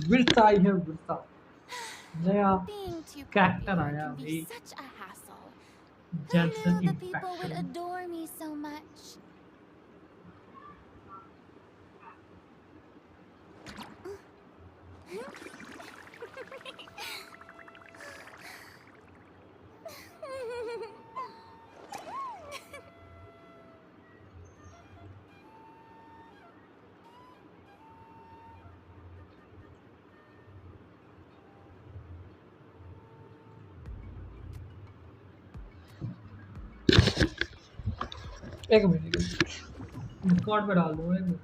विरसा आई है विरसा नया Being too character popular आया can be भाई such a hassle. Who जेंसन knew the people impact would में। adore me so much? एक मिनट डिस्कॉर्ड पे डाल दूंगा एक मिनट।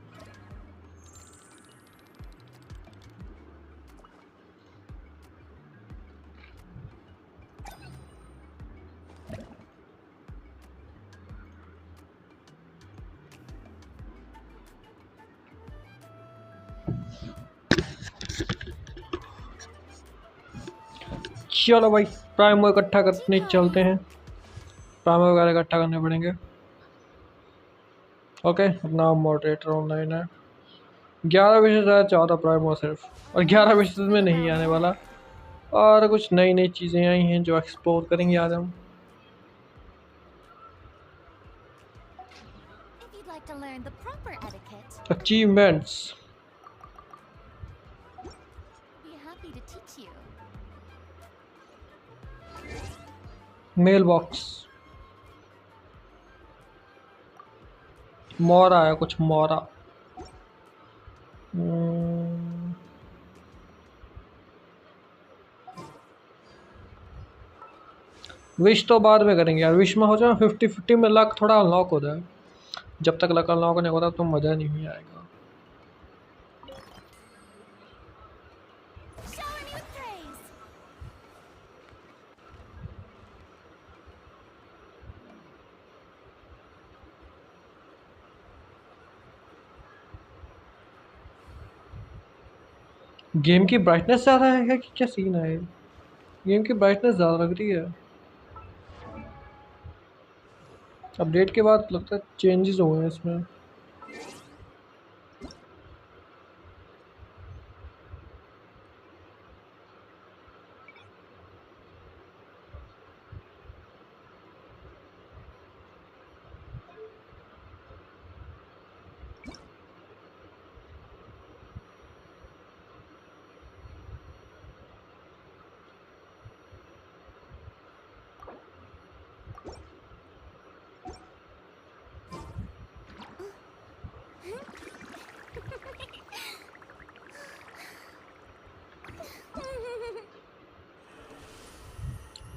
चलो भाई प्राइमो इकट्ठा करने चलते हैं। प्राइमो वगैरह इकट्ठा करने पड़ेंगे। ओके अपना मॉडरेटर ऑनलाइन है। 11 विशेष शायद 14 प्राइमो सिर्फ, और 11 विशेष में नहीं आने वाला। और कुछ नई नई चीज़ें आई हैं जो एक्सप्लोर करेंगे आज हम। If you'd like to learn the proper etiquette, achievements I'd be happy to teach you. Mail box मोरा है कुछ मोरा। विश तो बाद में करेंगे यार। विश में हो जाए 50-50 में लक थोड़ा अनलॉक हो जाए। जब तक लक अनलॉक नहीं होता तो मज़ा नहीं आएगा। Shower me with praise. Game की ब्राइटनेस ज़्यादा है कि क्या सीन है? गेम की ब्राइटनेस ज़्यादा लग रही है। अपडेट के बाद लगता है चेंजेस हुए हैं इसमें।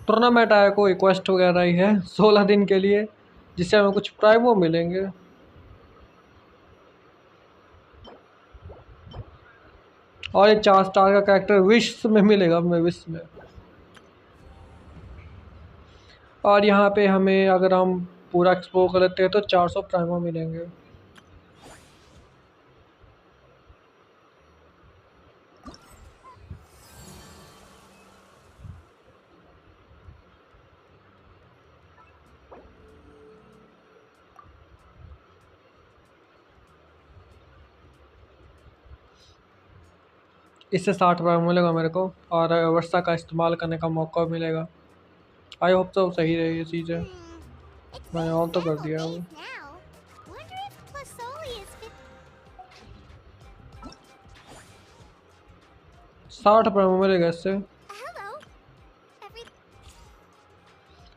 टूर्नामेंट आया कोई क्वेस्ट वगैरह ही है 16 दिन के लिए, जिससे हमें कुछ प्राइमो मिलेंगे। और ये 4 स्टार का कैरेक्टर विश में मिलेगा हमें, विश में। और यहाँ पे हमें अगर हम पूरा एक्सप्लोर कर लेते हैं तो 400 प्राइमो मिलेंगे। इससे 60 प्राइमो मिलेगा मेरे को, और वर्षा का इस्तेमाल करने का मौका मिलेगा। आई होप तो सही रही ये चीज़ें। It's मैंने been ऑन तो कर several दिया है वो। days now. Wonder if Plasoli is 60 प्राइमो मिलेगा इससे। Hello. Every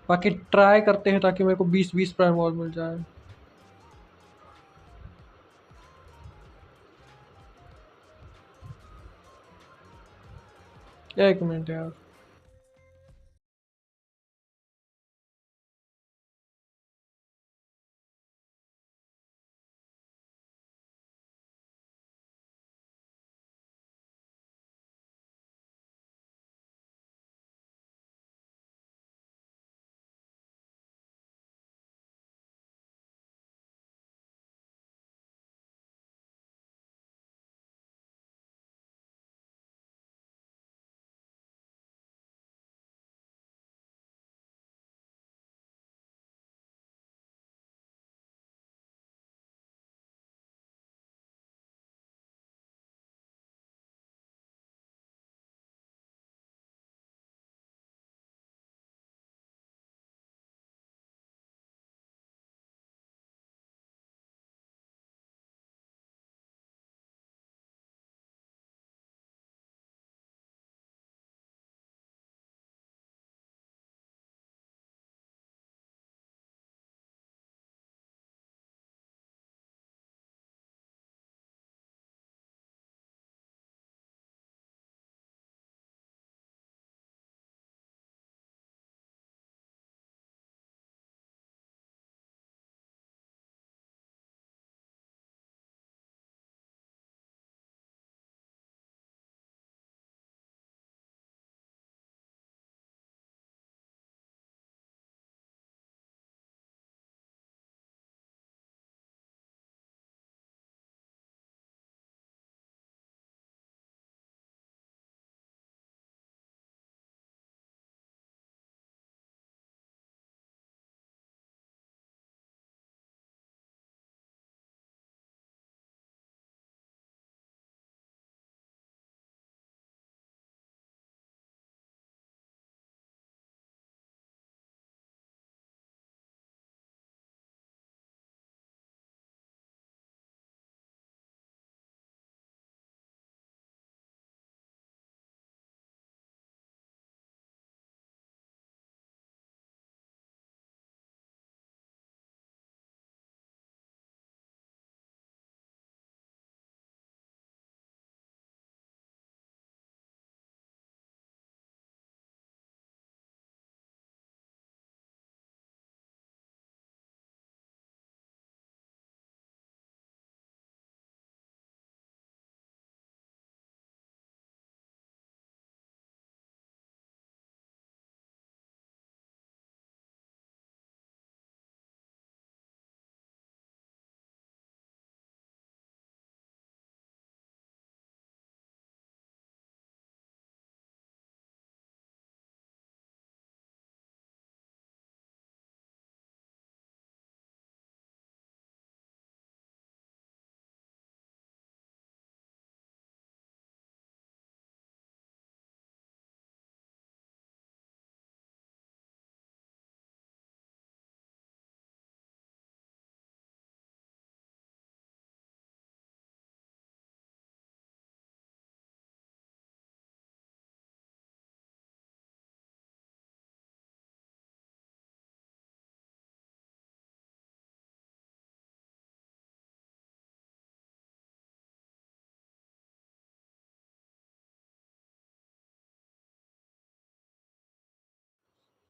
बाकी ट्राई करते हैं ताकि मेरे को 20-20 प्राइमो और मिल जाए। एक मिनट यार।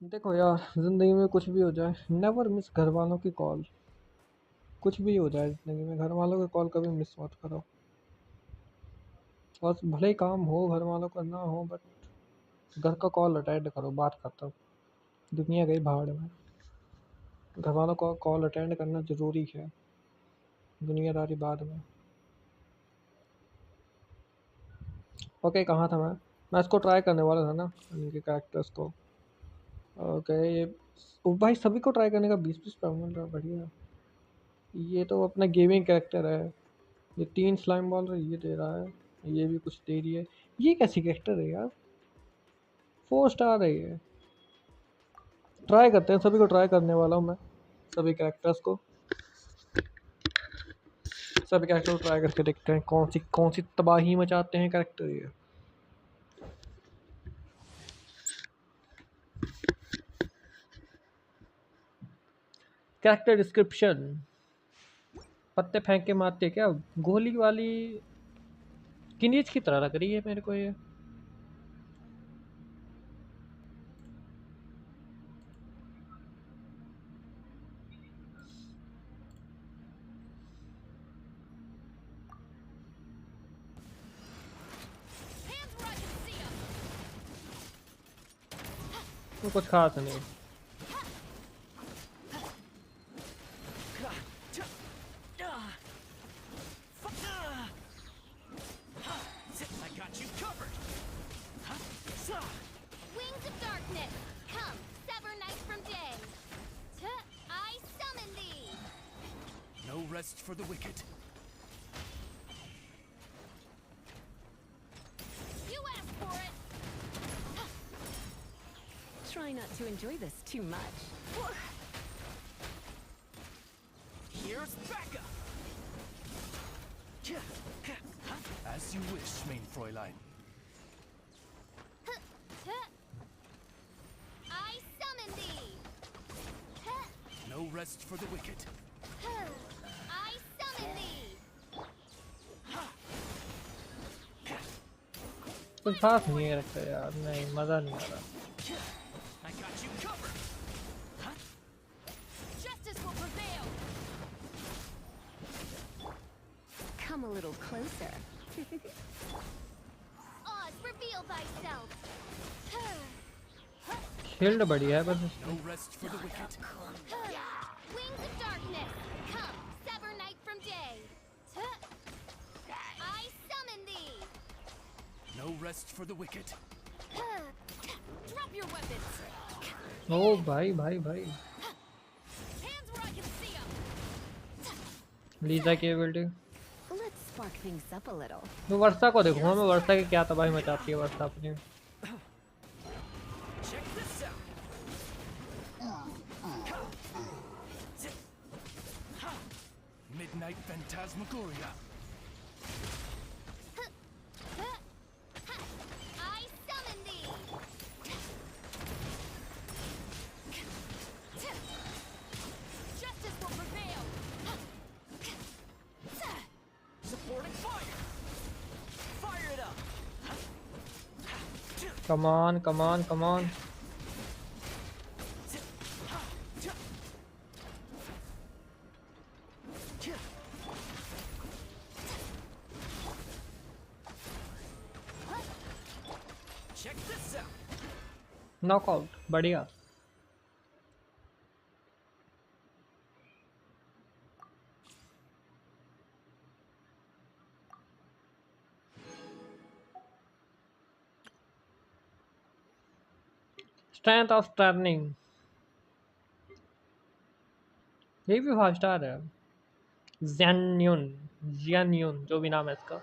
देखो यार, ज़िंदगी में कुछ भी हो जाए, नेवर मिस घर वालों की कॉल। कुछ भी हो जाए ज़िंदगी में, घर वालों की कॉल कभी मिस मत करो। और भले ही काम हो घर वालों का ना हो, बट घर का कॉल अटेंड करो, बात करता हूँ। दुनिया गई भाड़ में, घर वालों का कॉल अटेंड करना ज़रूरी है, दुनियादारी बाद में। ओके, कहाँ था मैं इसको ट्राई करने वाला था ना, इनके कैरेक्टर्स को। ओके, ये ओ भाई, सभी को ट्राई करने का 20-20 पैसा मिल रहा है, बढ़िया। ये तो अपना गेमिंग कैरेक्टर है। ये 3 स्लाइम बॉल ये दे रहा है, ये भी कुछ दे रही है। ये कैसी कैरेक्टर है यार, 4 स्टार है ये। ट्राई करते हैं, सभी को ट्राई करने वाला हूँ मैं, सभी कैरेक्टर्स को। सभी कैरेक्टर को ट्राई करके देखते हैं कौन सी तबाही मचाते हैं कैरेक्टर ये। Character description. पत्ते फेंक के मारते क्या, गोली वाली किनीज की तरह लग रही है मेरे को ये। Hands where I can see 'em. वो कुछ खास नहीं। I got you covered. Wings of darkness, come, sever night from day. I summon thee. No rest for the wicked. You asked for it. Try not to enjoy this too much. Here's Becca. As you wish, mein Fräulein. I summon thee. No rest for the wicked. I summon thee. कुछ खास नहीं है character यार, नहीं मज़ा नहीं आ रहा। I got you covered. Justice will prevail. Come a little closer. Oz, reveal thyself. Shield बढ़िया है बस। No rest for the wicked. Wings of darkness, come, sever night from day. I summon thee. No rest for the wicked. Drop your weapons. ओ भाई भाई भाई, Hands where I can see 'em. Lisa की ability. Let's spark things up a little. मैं वर्षा को देखूंगा, मैं वर्षा की क्या तबाही मचाती है वर्षा अपनी। Check this out. Midnight Phantasmagoria. I summon thee. Justice will prevail. Supporting fire. Fire it up. Come on come on come on. Check this out. Knockout, बढ़िया। स्ट्रेंथ ऑफ टर्निंग, ये भी 5 स्टार है। जेन्यून, जेन्यून जो भी नाम है इसका।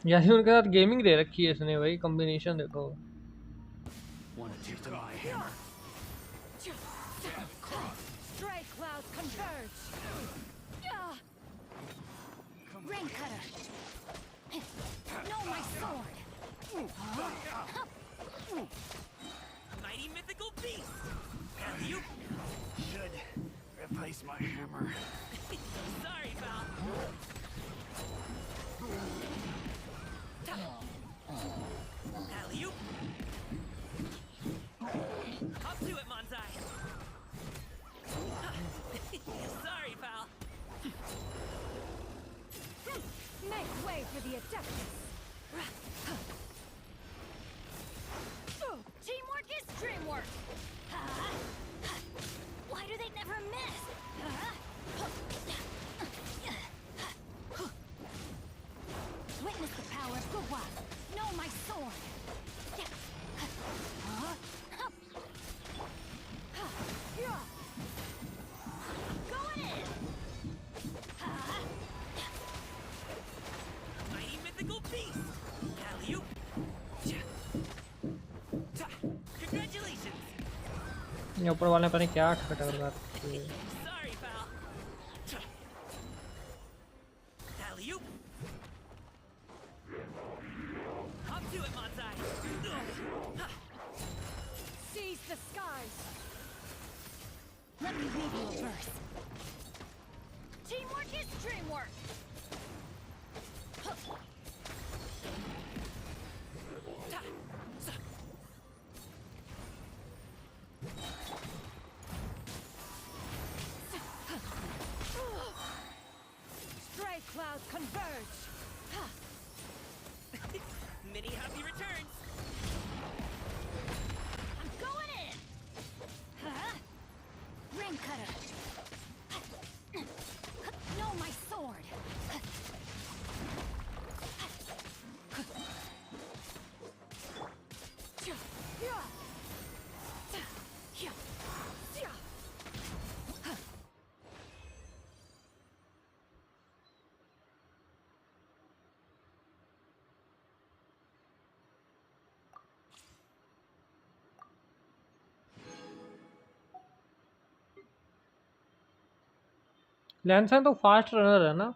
यानी उनके साथ गेमिंग दे रखी है इसने भाई, कॉम्बिनेशन देखो। Want to take my hammer? Stray clouds converge. Rain cutter. No, my sword. Mighty mythical beast. You Should replace my hammer. sorry, pal. Alley-oop. Up to it, Monzai. Sorry, pal. Make way for the Adeptus. Teamwork is dreamwork. Why do they never miss? Witness the power of Gugwa. Know my sword. Going in. Mighty mythical beast. Alley-oop. Congratulations. ये ऊपर वाले पता नहीं क्या खटखटा कर रहा है। Sorry, pal. Alley-oop. Up to it, Monzai. Seize the skies. Let me read you a verse. Teamwork is dreamwork. Stray clouds converge. Many happy returns. I'm going in. Rain cutter. Know my sword. लैंसन तो fast runner है ना।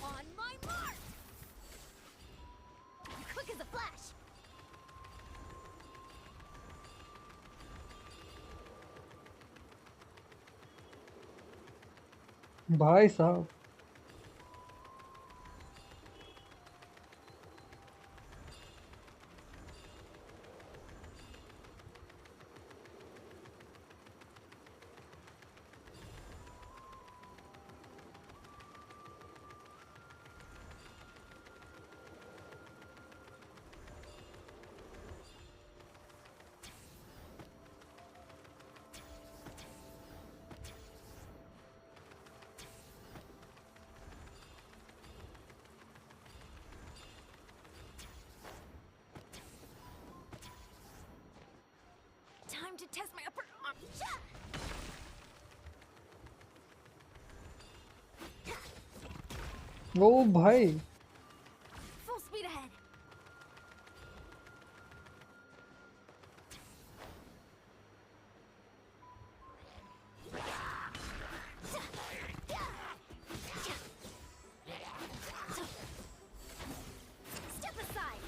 On my mark. Quick as a flash. भाई साहब Time to test my upper arm. ओ भाई Full speed ahead. Step aside.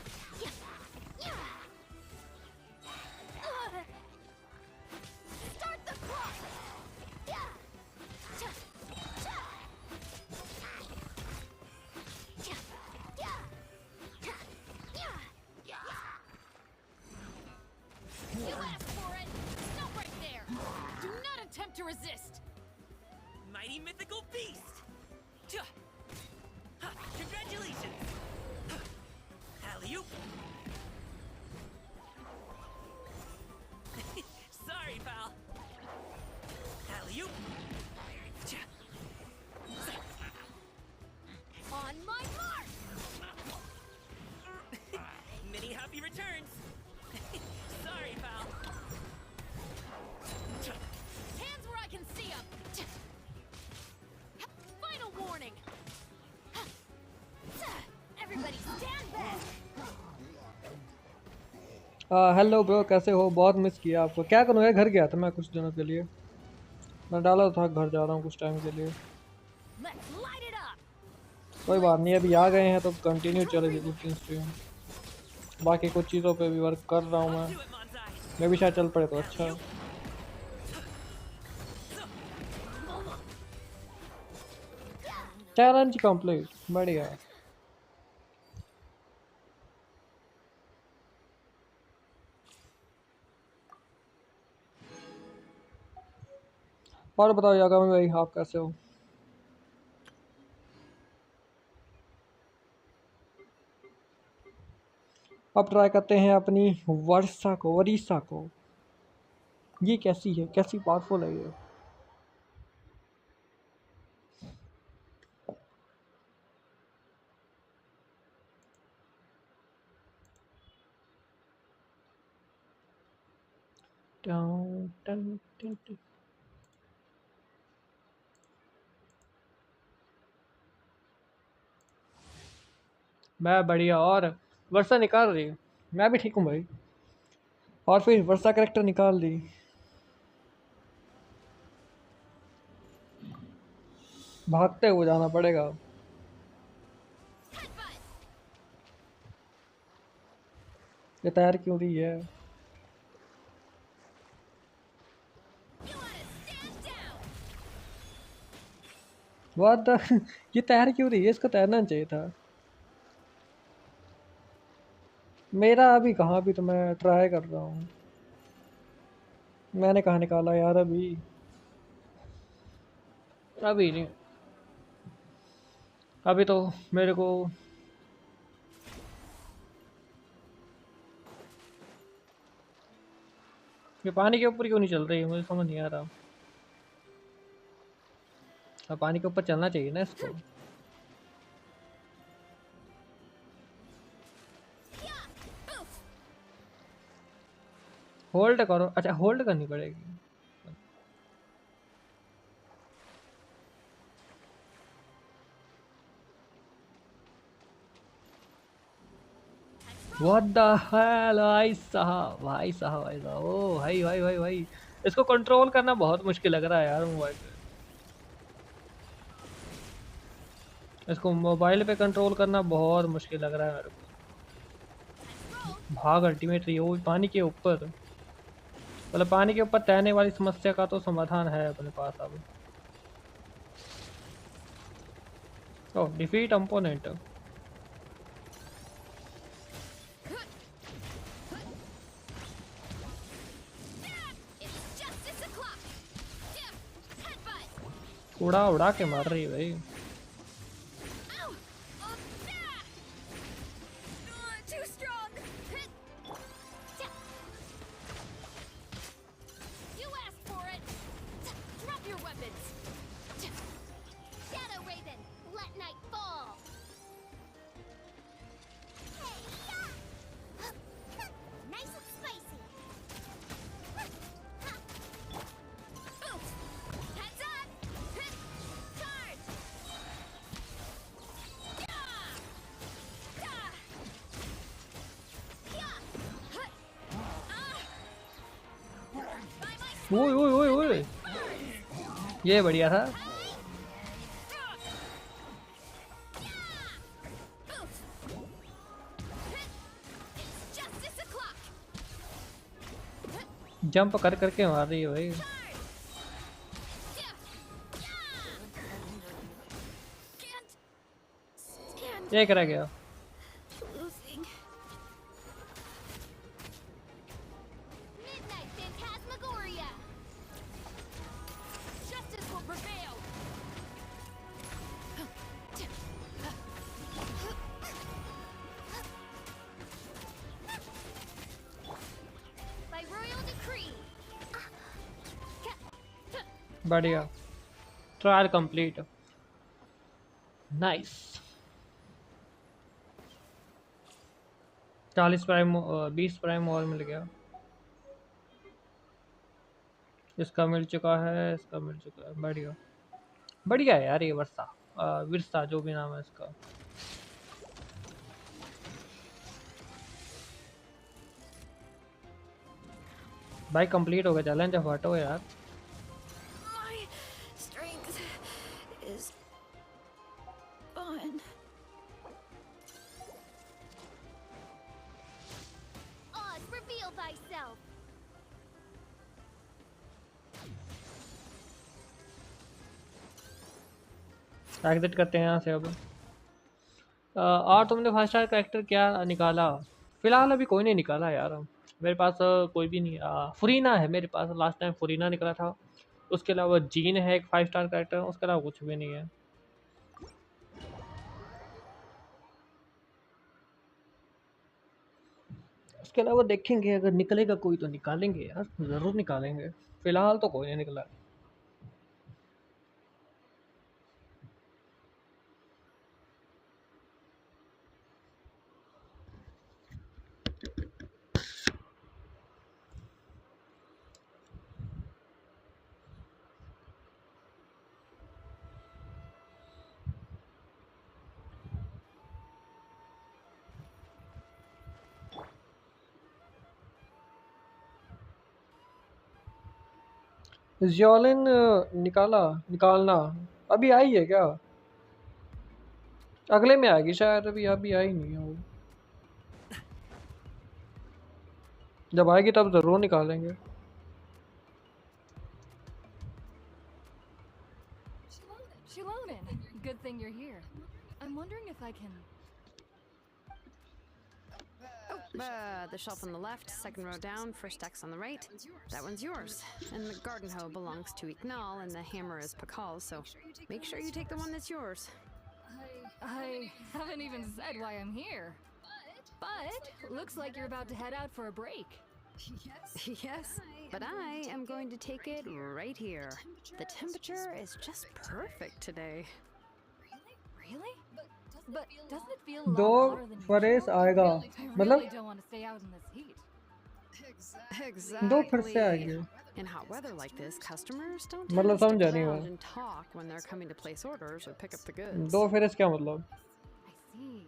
Start the clock. Hello bro, कैसे हो? बहुत miss किया आपको। क्या करूँ यार, घर गया था मैं कुछ दिनों के लिए। मैं डाला था घर जा रहा हूँ कुछ टाइम के लिए। Let's light it up. कोई बात नहीं, अभी आ गए हैं तो कंटिन्यू चलेगी कुछ दिन स्ट्रीम। बाकी कुछ चीज़ों पे भी वर्क कर रहा हूँ Hop मैं। to it, Monzai. मैं भी शायद चल पड़े तो अच्छा है। Alley-oop. चैलेंज कंप्लीट, बढ़िया। और बताओ यागामी भाई, आप कैसे हो? अब ट्राई करते हैं अपनी वरीसा को। ये कैसी है, कैसी पावरफुल है ये? टन, टन, टन, टन। मैं बढ़िया। और वर्षा निकाल रही है। मैं भी ठीक हूँ भाई। और फिर वर्षा करेक्टर निकाल दी। भागते हुए जाना पड़ेगा। Headbutt. ये तैयार क्यों रही है? You wanna stand down. What the ये तैयार क्यों रही है? इसको तैरना चाहिए था। मेरा अभी कहाँ, भी तो मैं ट्राई कर रहा हूँ। मैंने कहाँ निकाला यार अभी। अभी नहीं। अभी तो मेरे को ये पानी के ऊपर क्यों नहीं चल रही है, मुझे समझ नहीं आ रहा। अब पानी के ऊपर चलना चाहिए ना इसको। Yeah. Oof. होल्ड करो। अच्छा, होल्ड करनी पड़ेगी। What the hell भाई साहब, भाई साहब, भाई साहब। ओ भाई भाई भाई भाई, इसको कंट्रोल करना बहुत मुश्किल लग रहा है यार मोबाइल पे। इसको मोबाइल पे कंट्रोल करना बहुत मुश्किल लग रहा है मेरे को। भाग अल्टीमेटली वो भी पानी के ऊपर। मतलब पानी के ऊपर तैरने वाली समस्या का तो समाधान है अपने पास अब। ओ defeat opponent. It's justice o'clock. Yeah. Headbutt. उड़ा उड़ा के मार रही है भाई। Ow. Oh, ah. Too strong. You asked for it. Drop your weapons. Shadow Raven, let night fall. Nice and spicy. Oof. Heads up. Charge. ओए ओए ओए ओए, ये बढ़िया था। जंप कर करके मार रही है भाई। एक रह गया। Losing. Midnight Phantasmagoria. Justice will prevail. By royal decree. बढ़िया। Trial complete. Nice. 40 prime, 20 prime और मिल गया। इसका मिल चुका है, इसका मिल चुका है। बढ़िया बढ़िया है यार ये वर्षा, विरसा जो भी नाम है इसका। भाई कंप्लीट हो गया चैलेंज, अब हटो यार। My strength is gone. Oz, reveal thyself. Exit करते हैं यहाँ से अब। और तुमने 5 स्टार कैरेक्टर क्या निकाला? फिलहाल अभी कोई नहीं निकाला यार, मेरे पास कोई भी नहीं। फुरीना है मेरे पास, लास्ट टाइम फुरीना निकला था। उसके अलावा जीन है एक 5 स्टार कैरेक्टर, उसके अलावा कुछ भी नहीं है। उसके अलावा देखेंगे, अगर निकलेगा कोई तो निकालेंगे यार, ज़रूर निकालेंगे। फिलहाल तो कोई नहीं निकला। जियोलिन निकालना अभी आई है क्या? अगले में आएगी शायद, अभी अभी आई नहीं है वो। जब आएगी तब ज़रूर निकालेंगे। Shilonen, good thing you're here. I'm wondering if I can. The shelf on the left, second row down, first X on the right. That one's yours. And the garden hoe belongs to Ignal, and the hammer is Pakal's, so make sure you take the one that's yours. I haven't even said why I'm here. But looks like you're about to head out for a break. Yes, but I am going to take it right here. The temperature is just perfect today. Really? But doesn't it feel a lot दो hotter than फरेस usual? आएगा, I मतलब really don't want to stay out in this heat. दो फिर से Exactly. आएगी। In hot weather like this, customers don't मतलब tend to समझा नहीं crowd मैं। and talk when they're coming to place orders or pick up the goods. दो फरेस क्या मतलब? I see.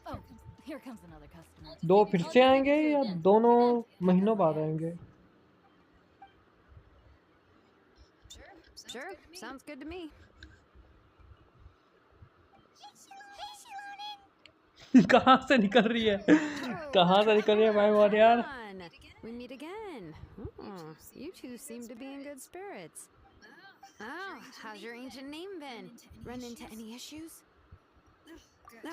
Oh, here comes another customer. दो फिर से आएंगे या दोनों महीनों बाद आएंगे? Sure, sounds good to me. कहाँ से निकल रही है? कहाँ से निकल रही है भाई बहुत यार? Come on, we meet again. You two seem to be in good spirits. Oh, how's your ancient name been? Run into any issues?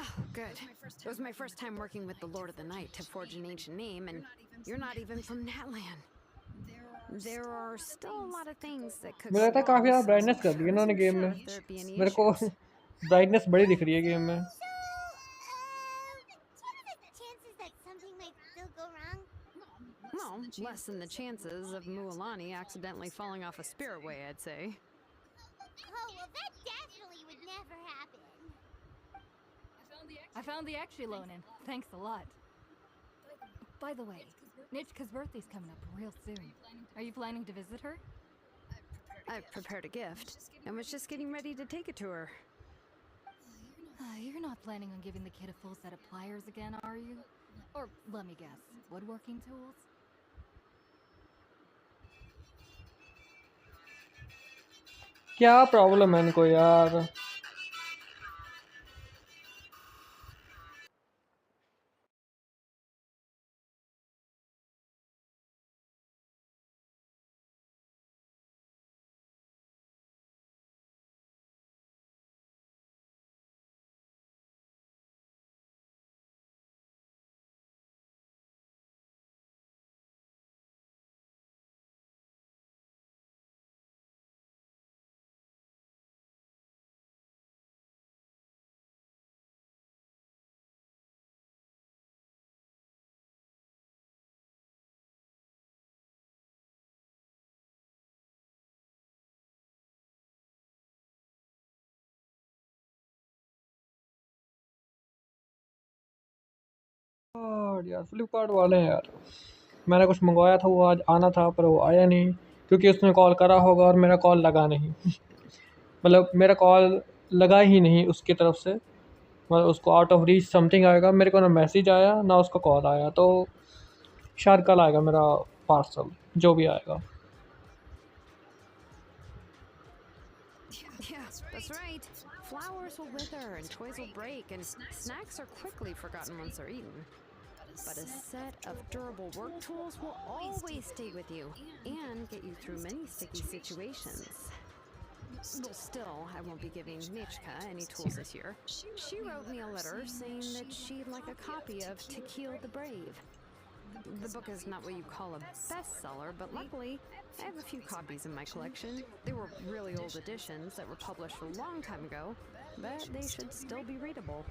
Oh, good. It was my first time working with the Lord of the Night to forge an ancient name, and you're not even from Natland. There are still a lot of things that could मुझे लगता है काफी ज़्यादा brightness कर दी है इन्होंने game में। there'd be any मेरे को issues. ब्राइटनेस बड़ी दिख रही है गेम में। Chances that something might still go wrong? Well, less than the chances of Mualani accidentally falling off a spiritway, I'd say. Oh, well, that definitely would never happen. I found the Shilonen. Thanks a lot. By the way, Nitchka's birthday's coming up real soon. Are you planning to visit her? I've prepared a gift and was just getting ready to take it to her. You're not planning on giving the kid a full set of pliers again, are you? Or, let me guess, woodworking tools? क्या problem है इनको यार? यार फ्लिपकार्ट वाले हैं यार, मैंने कुछ मंगवाया था वो आज आना था पर वो आया नहीं, क्योंकि उसने कॉल करा होगा और मेरा कॉल लगा नहीं। मतलब मेरा कॉल लगा ही नहीं उसकी तरफ से, मतलब उसको आउट ऑफ रीच समथिंग आएगा, मेरे को ना मैसेज आया ना उसका कॉल आया, तो शायद कल आएगा मेरा पार्सल जो भी आएगा। Yeah, that's right. Flowers will wither and toys will break, and snacks are quickly forgotten once they're eaten. But a set of durable work tools will always stay with you and get you through many sticky situations. Well, still, I won't be giving Nichka any tools this year. She wrote me a letter saying that she'd like a copy of To Kill the Brave. The book is not what you call a bestseller, but luckily, I have a few copies in my collection. They were really old editions that were published a long time ago, but they should still be readable.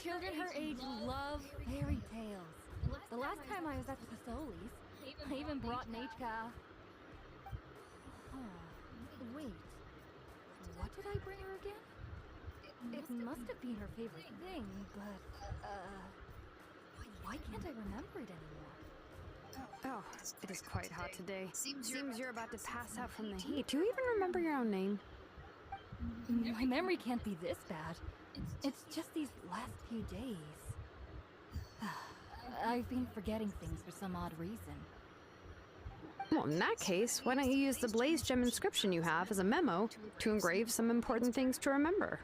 Children her age love fairy tales. The last time I was at the Tholi's, I even brought Nachka. Wait. What did I bring her again? It must have been her favorite thing, but, why can't I remember it anymore? Oh, it is quite hot today. Seems you're about to pass out from the heat. Do you even remember your own name? My memory can't be this bad. It's just these last few days. I've been forgetting things for some odd reason. Well, in that case, why don't you use the Blaze Gem inscription you have as a memo to engrave some important things to remember?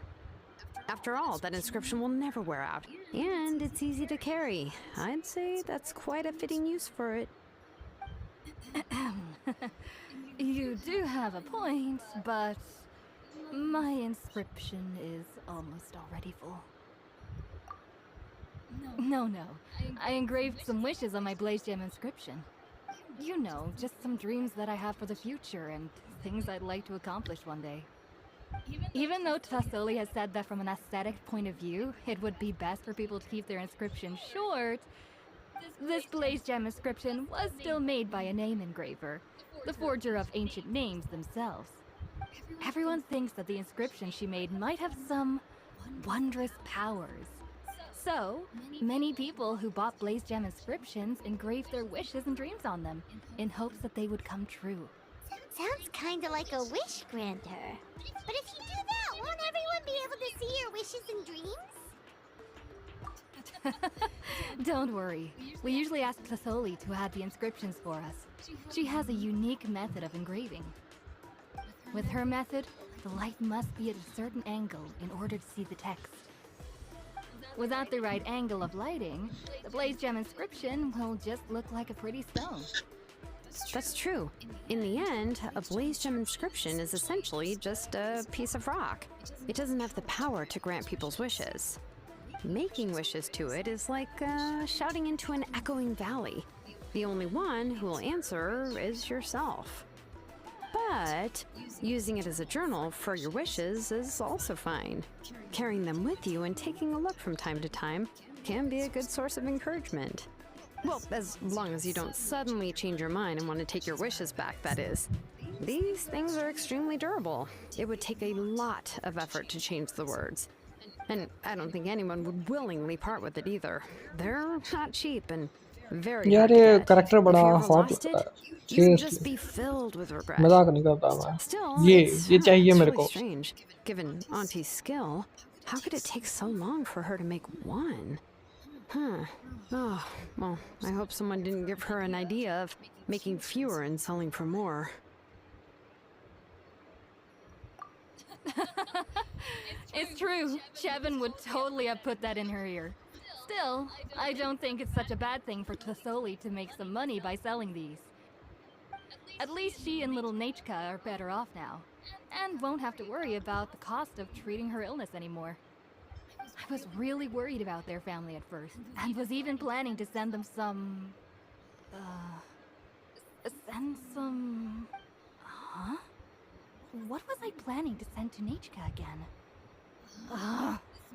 After all, that inscription will never wear out, and it's easy to carry. I'd say that's quite a fitting use for it. You do have a point, but my inscription is almost already full. No. I engraved some wishes on my Blaze Gem inscription. You know, just some dreams that I have for the future and things I'd like to accomplish one day. Even though Tassoli has said that from an aesthetic point of view, it would be best for people to keep their inscription short, this Blaze Gem inscription was still made by a name engraver, the forger of ancient names themselves. Everyone thinks that the inscription she made might have some wondrous powers. So, many people who bought Blaze Gem inscriptions engraved their wishes and dreams on them, in hopes that they would come true. Sounds kinda like a wish granter. But if you do that, won't everyone be able to see your wishes and dreams? Don't worry. We usually ask Tassoli to add the inscriptions for us. She has a unique method of engraving. With her method, the light must be at a certain angle in order to see the text. Without the right angle of lighting, the Blaze Gem inscription will just look like a pretty stone. That's true. In the end, a Blaze Gem inscription is essentially just a piece of rock. It doesn't have the power to grant people's wishes. Making wishes to it is like shouting into an echoing valley. The only one who will answer is yourself. But using it as a journal for your wishes is also fine. Carrying them with you and taking a look from time to time can be a good source of encouragement. Well, as long as you don't suddenly change your mind and want to take your wishes back, that is. These things are extremely durable. It would take a lot of effort to change the words. And I don't think anyone would willingly part with it either. They're not cheap and very यार hard to ये get. Character If बड़ा you ever hot lost लगता it, है you'd just seriously. be filled with regret. मजाक नहीं करता मैं। Still, ये चाहिए it's मेरे really को। strange. Given Auntie's skill, how could it take so long for her to make one? Huh. Oh, well, I hope someone didn't give her an idea of making fewer and selling for more. It's true. Chevin would totally have put that in her ear. Still, I don't think it's such a bad thing for Tassoli to make some money by selling these. At least she and little Nachka are better off now, and won't have to worry about the cost of treating her illness anymore. I was really worried about their family at first, and was even planning to send them some... Huh? What was I planning to send to Nachka again?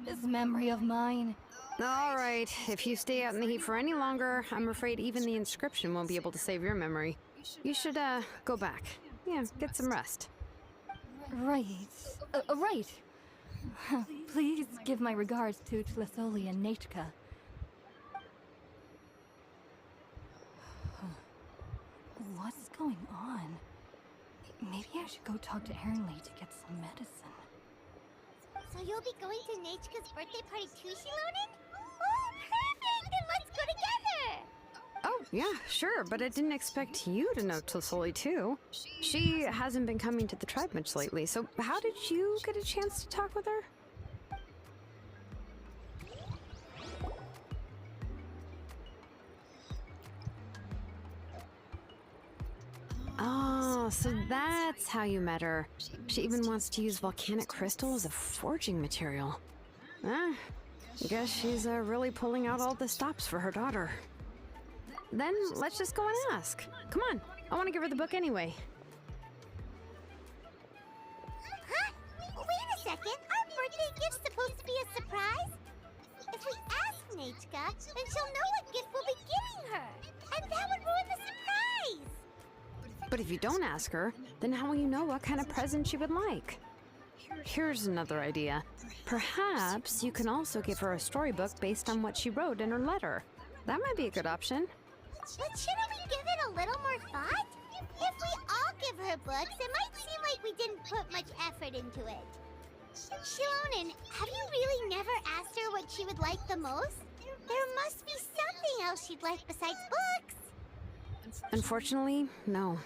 This memory of mine. All right, if you stay out in the heat for any longer, I'm afraid even the inscription won't be able to save your memory. You should, go back. Yeah, get some rest. Right. Right. Please give my regards to Tassoli and Nachka. What's going on? Maybe I should go talk to Ernly to get some medicine. So you'll be going to Nachka's birthday party too, Shilonen? Oh, perfect! Then let's go together! Yeah, sure, but I didn't expect you to know Tlisoli too. She hasn't been coming to the tribe much lately, so how did you get a chance to talk with her? Oh, so that's how you met her. She even wants to use volcanic crystal as a forging material. Guess she's really pulling out all the stops for her daughter. Then let's just go and ask. Come on, I want to give her the book anyway. Huh? Wait a second. Our birthday gift's supposed to be a surprise? If we ask Nechka, then she'll know what gift we'll be giving her. And that would ruin the surprise. But if you don't ask her, then how will you know what kind of present she would like? Here's another idea. Perhaps you can also give her a storybook based on what she wrote in her letter. That might be a good option. But shouldn't we give it a little more thought? If we all give her books, it might seem like we didn't put much effort into it. Shilonen, have you really never asked her what she would like the most? There must be something else she'd like besides books. Unfortunately, no.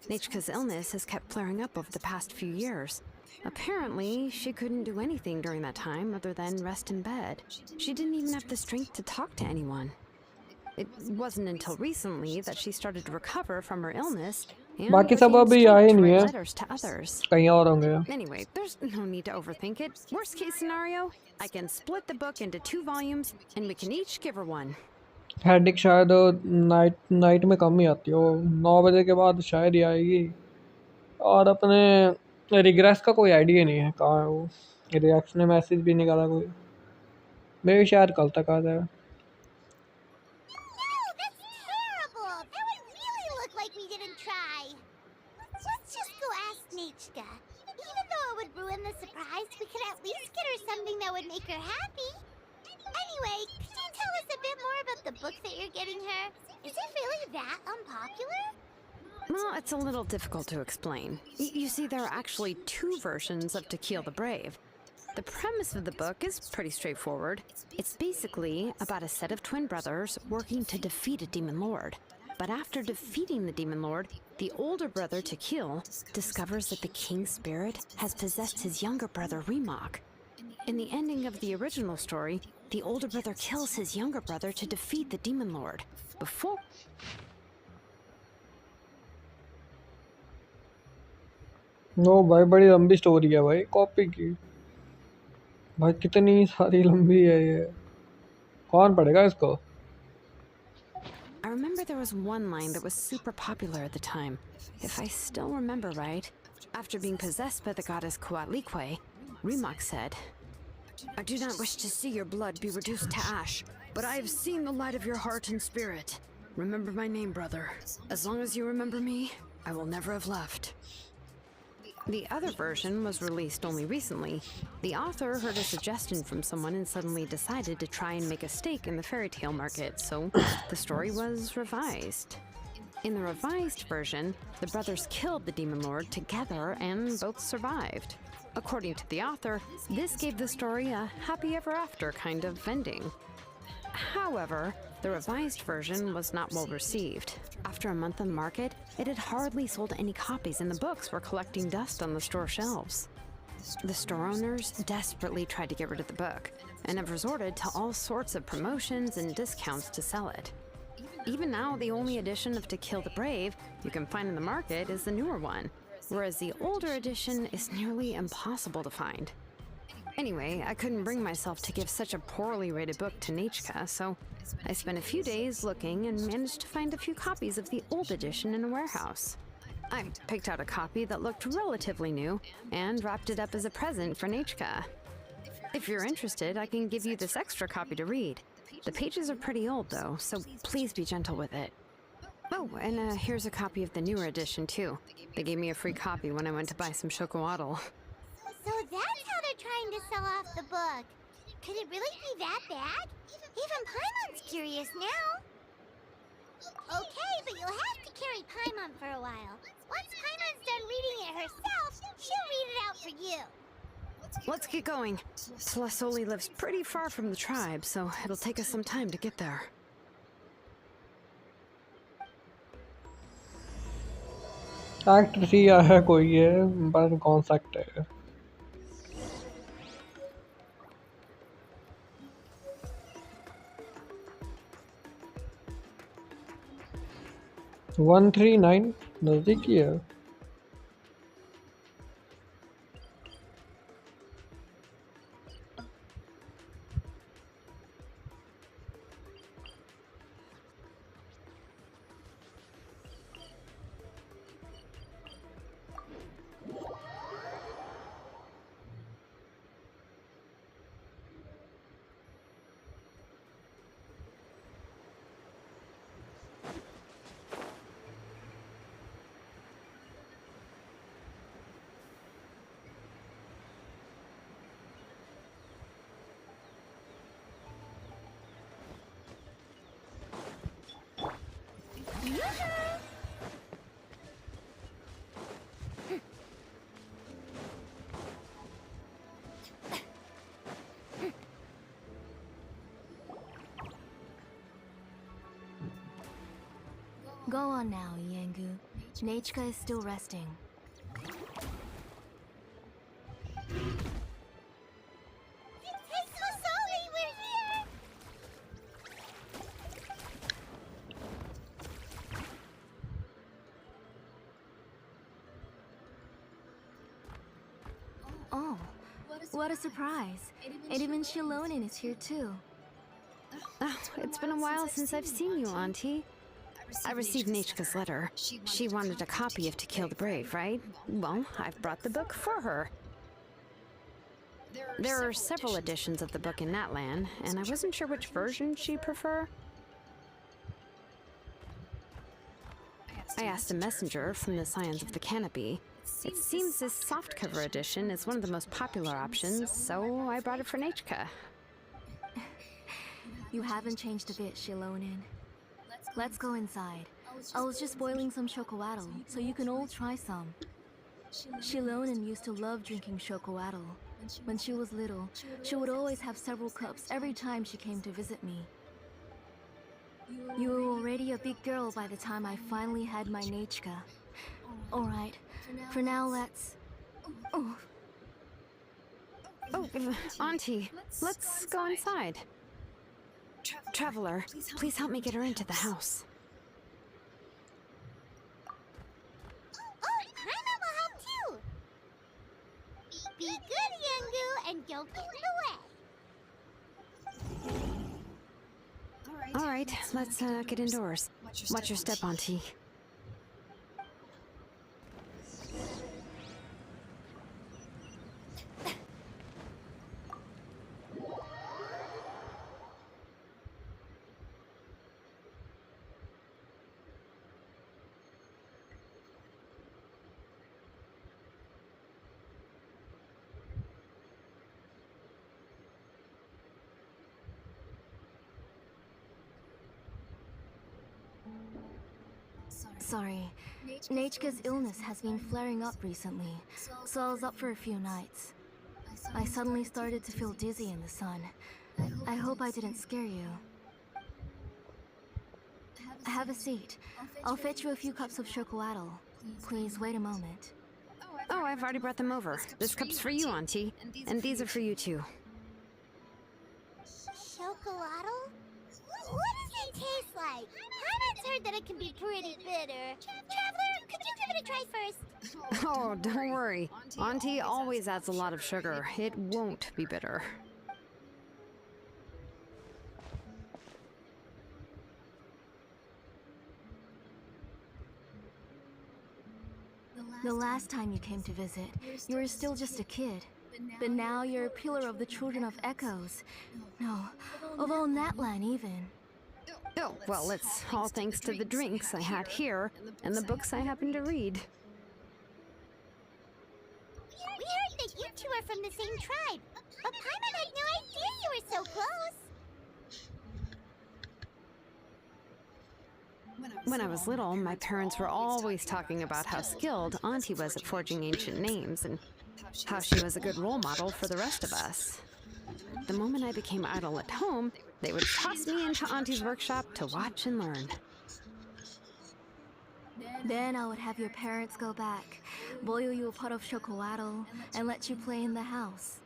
Nechka's illness has kept flaring up over the past few years. Apparently, she couldn't do anything during that time other than rest in bed. She didn't even have the strength to talk to anyone. It wasn't until recently that she started to recover from her illness and बाकी सब regained अभी strength आए to नहीं write है, letters to others. कहीं और होंगे. Anyway, there's no need to overthink it. Worst case scenario, I can split the book into 2 volumes and we can each give her one. Headache शायद night में कम ही आती है, वो 9 बजे के बाद शायद ही आएगी. और अपने रिग्रेस का कोई आइडिया नहीं है कहाँ है वो. रिग्रेस ने मैसेज भी नहीं करा कोई. मेरे शायद कल तक आ जाए. No, that's terrible. That would really look like we didn't try. Let's just go ask Nechka. Even though it would ruin the surprise, we could at least get her something that would make her happy. Anyway, could you tell us a bit more about the book that you're getting her? Is it really that unpopular? Well, it's a little difficult to explain. You see, there are actually 2 versions of To Kill the Brave. The premise of the book is pretty straightforward. It's basically about a set of twin brothers working to defeat a demon lord. But after defeating the demon lord, the older brother, To Kill, discovers that the king's spirit has possessed his younger brother, Remok. In the ending of the original story, the older brother kills his younger brother to defeat the demon lord. Before... no भाई, बड़ी लंबी story है भाई. Copy की भाई, कितनी सारी लंबी है ये. कौन पढ़ेगा इसको? I remember there was one line that was super popular at the time. If I still remember right, after being possessed by the goddess Coatlicue, Remok said, "I do not wish to see your blood be reduced to ash, but I have seen the light of your heart and spirit. Remember my name, brother. As long as you remember me, I will never have left." The other version was released only recently. The author heard a suggestion from someone and suddenly decided to try and make a stake in the fairy tale market, so the story was revised. In the revised version, the brothers killed the demon lord together and both survived. According to the author, this gave the story a happy ever after kind of ending. However, the revised version was not well received. After a month on the market, it had hardly sold any copies and the books were collecting dust on the store shelves. The store owners desperately tried to get rid of the book and have resorted to all sorts of promotions and discounts to sell it. Even now, the only edition of To Kill the Brave you can find in the market is the newer one, whereas the older edition is nearly impossible to find. Anyway, I couldn't bring myself to give such a poorly rated book to Nechka, so I spent a few days looking and managed to find a few copies of the old edition in a warehouse. I picked out a copy that looked relatively new and wrapped it up as a present for Nechka. If you're interested, I can give you this extra copy to read. The pages are pretty old though, so please be gentle with it. Oh, and here's a copy of the newer edition too. They gave me a free copy when I went to buy some chocowaddle. So that's how they're trying to sell off the book. Could it really be that bad? Even Paimon's curious now. Okay, but you'll have to carry Paimon for a while. Once Paimon's done reading it herself, she'll read it out for you. Let's get going. Tlisoli lives pretty far from the tribe, so it'll take us some time to get there. Act 3 है कोई है, पर कौन सा act है? One three nine नजदीक ही है। Go on now, Yangu. Nachka is still resting. I'm so sorry we're here. Oh, what a surprise. And even Shilonin is here too. Oh, it's been a while since I've seen you, Auntie. I received Nachka's letter. She wanted a copy of To Kill the Brave, right? Well, I've brought the book for her. There are several editions of the book in Natlan, and I wasn't sure which version she'd prefer. I asked a messenger from the Scions of the Canopy. It seems this softcover edition is one of the most popular options, so I brought it for Nachka. You haven't changed a bit, Shilonin. Let's go inside. I was just boiling some chocolatl, so you can all try some. Shilonin used to love drinking chocolatl. When she was little, she would always have several cups every time she came to visit me. You were already a big girl by the time I finally had my Nachka. Alright, for now let's... Oh, Auntie, let's go inside. Traveler, please help me get her into the house. Oh, Primo will help too. Be good, Yangu, and don't get in the way. All right, let's get indoors. Watch your step, Auntie. sorry. Nachka's illness has been flaring up recently, so I was up for a few nights. I suddenly started to feel dizzy in the sun. I hope I didn't scare you. Have a seat. I'll fetch you a few cups of chocolatl. Please wait a moment. Oh, I've already brought them over. This cup's for you, Auntie. And these are for you, too. Chocolatl? What does it taste like? I've heard that it can be pretty bitter. Traveler, could you give it a try first? Oh, don't worry. Auntie always adds a lot of sugar. It won't be bitter. The last time you came to visit, you were still just a kid. But now you're a pillar of the Children of Echoes. No, of all Natlan even. Oh, well, it's all thanks to the drinks I had here and the books I happened to read. We heard that you two are from the same tribe, but Paimon had no idea you were so close. When I was little, my parents were always talking about how skilled Auntie was at forging ancient names and how she was a good role model for the rest of us. The moment I became idle at home, they would toss me into Auntie's workshop to watch and learn. Then I would have your parents go back, boil you a pot of chocolate, and let you play in the house.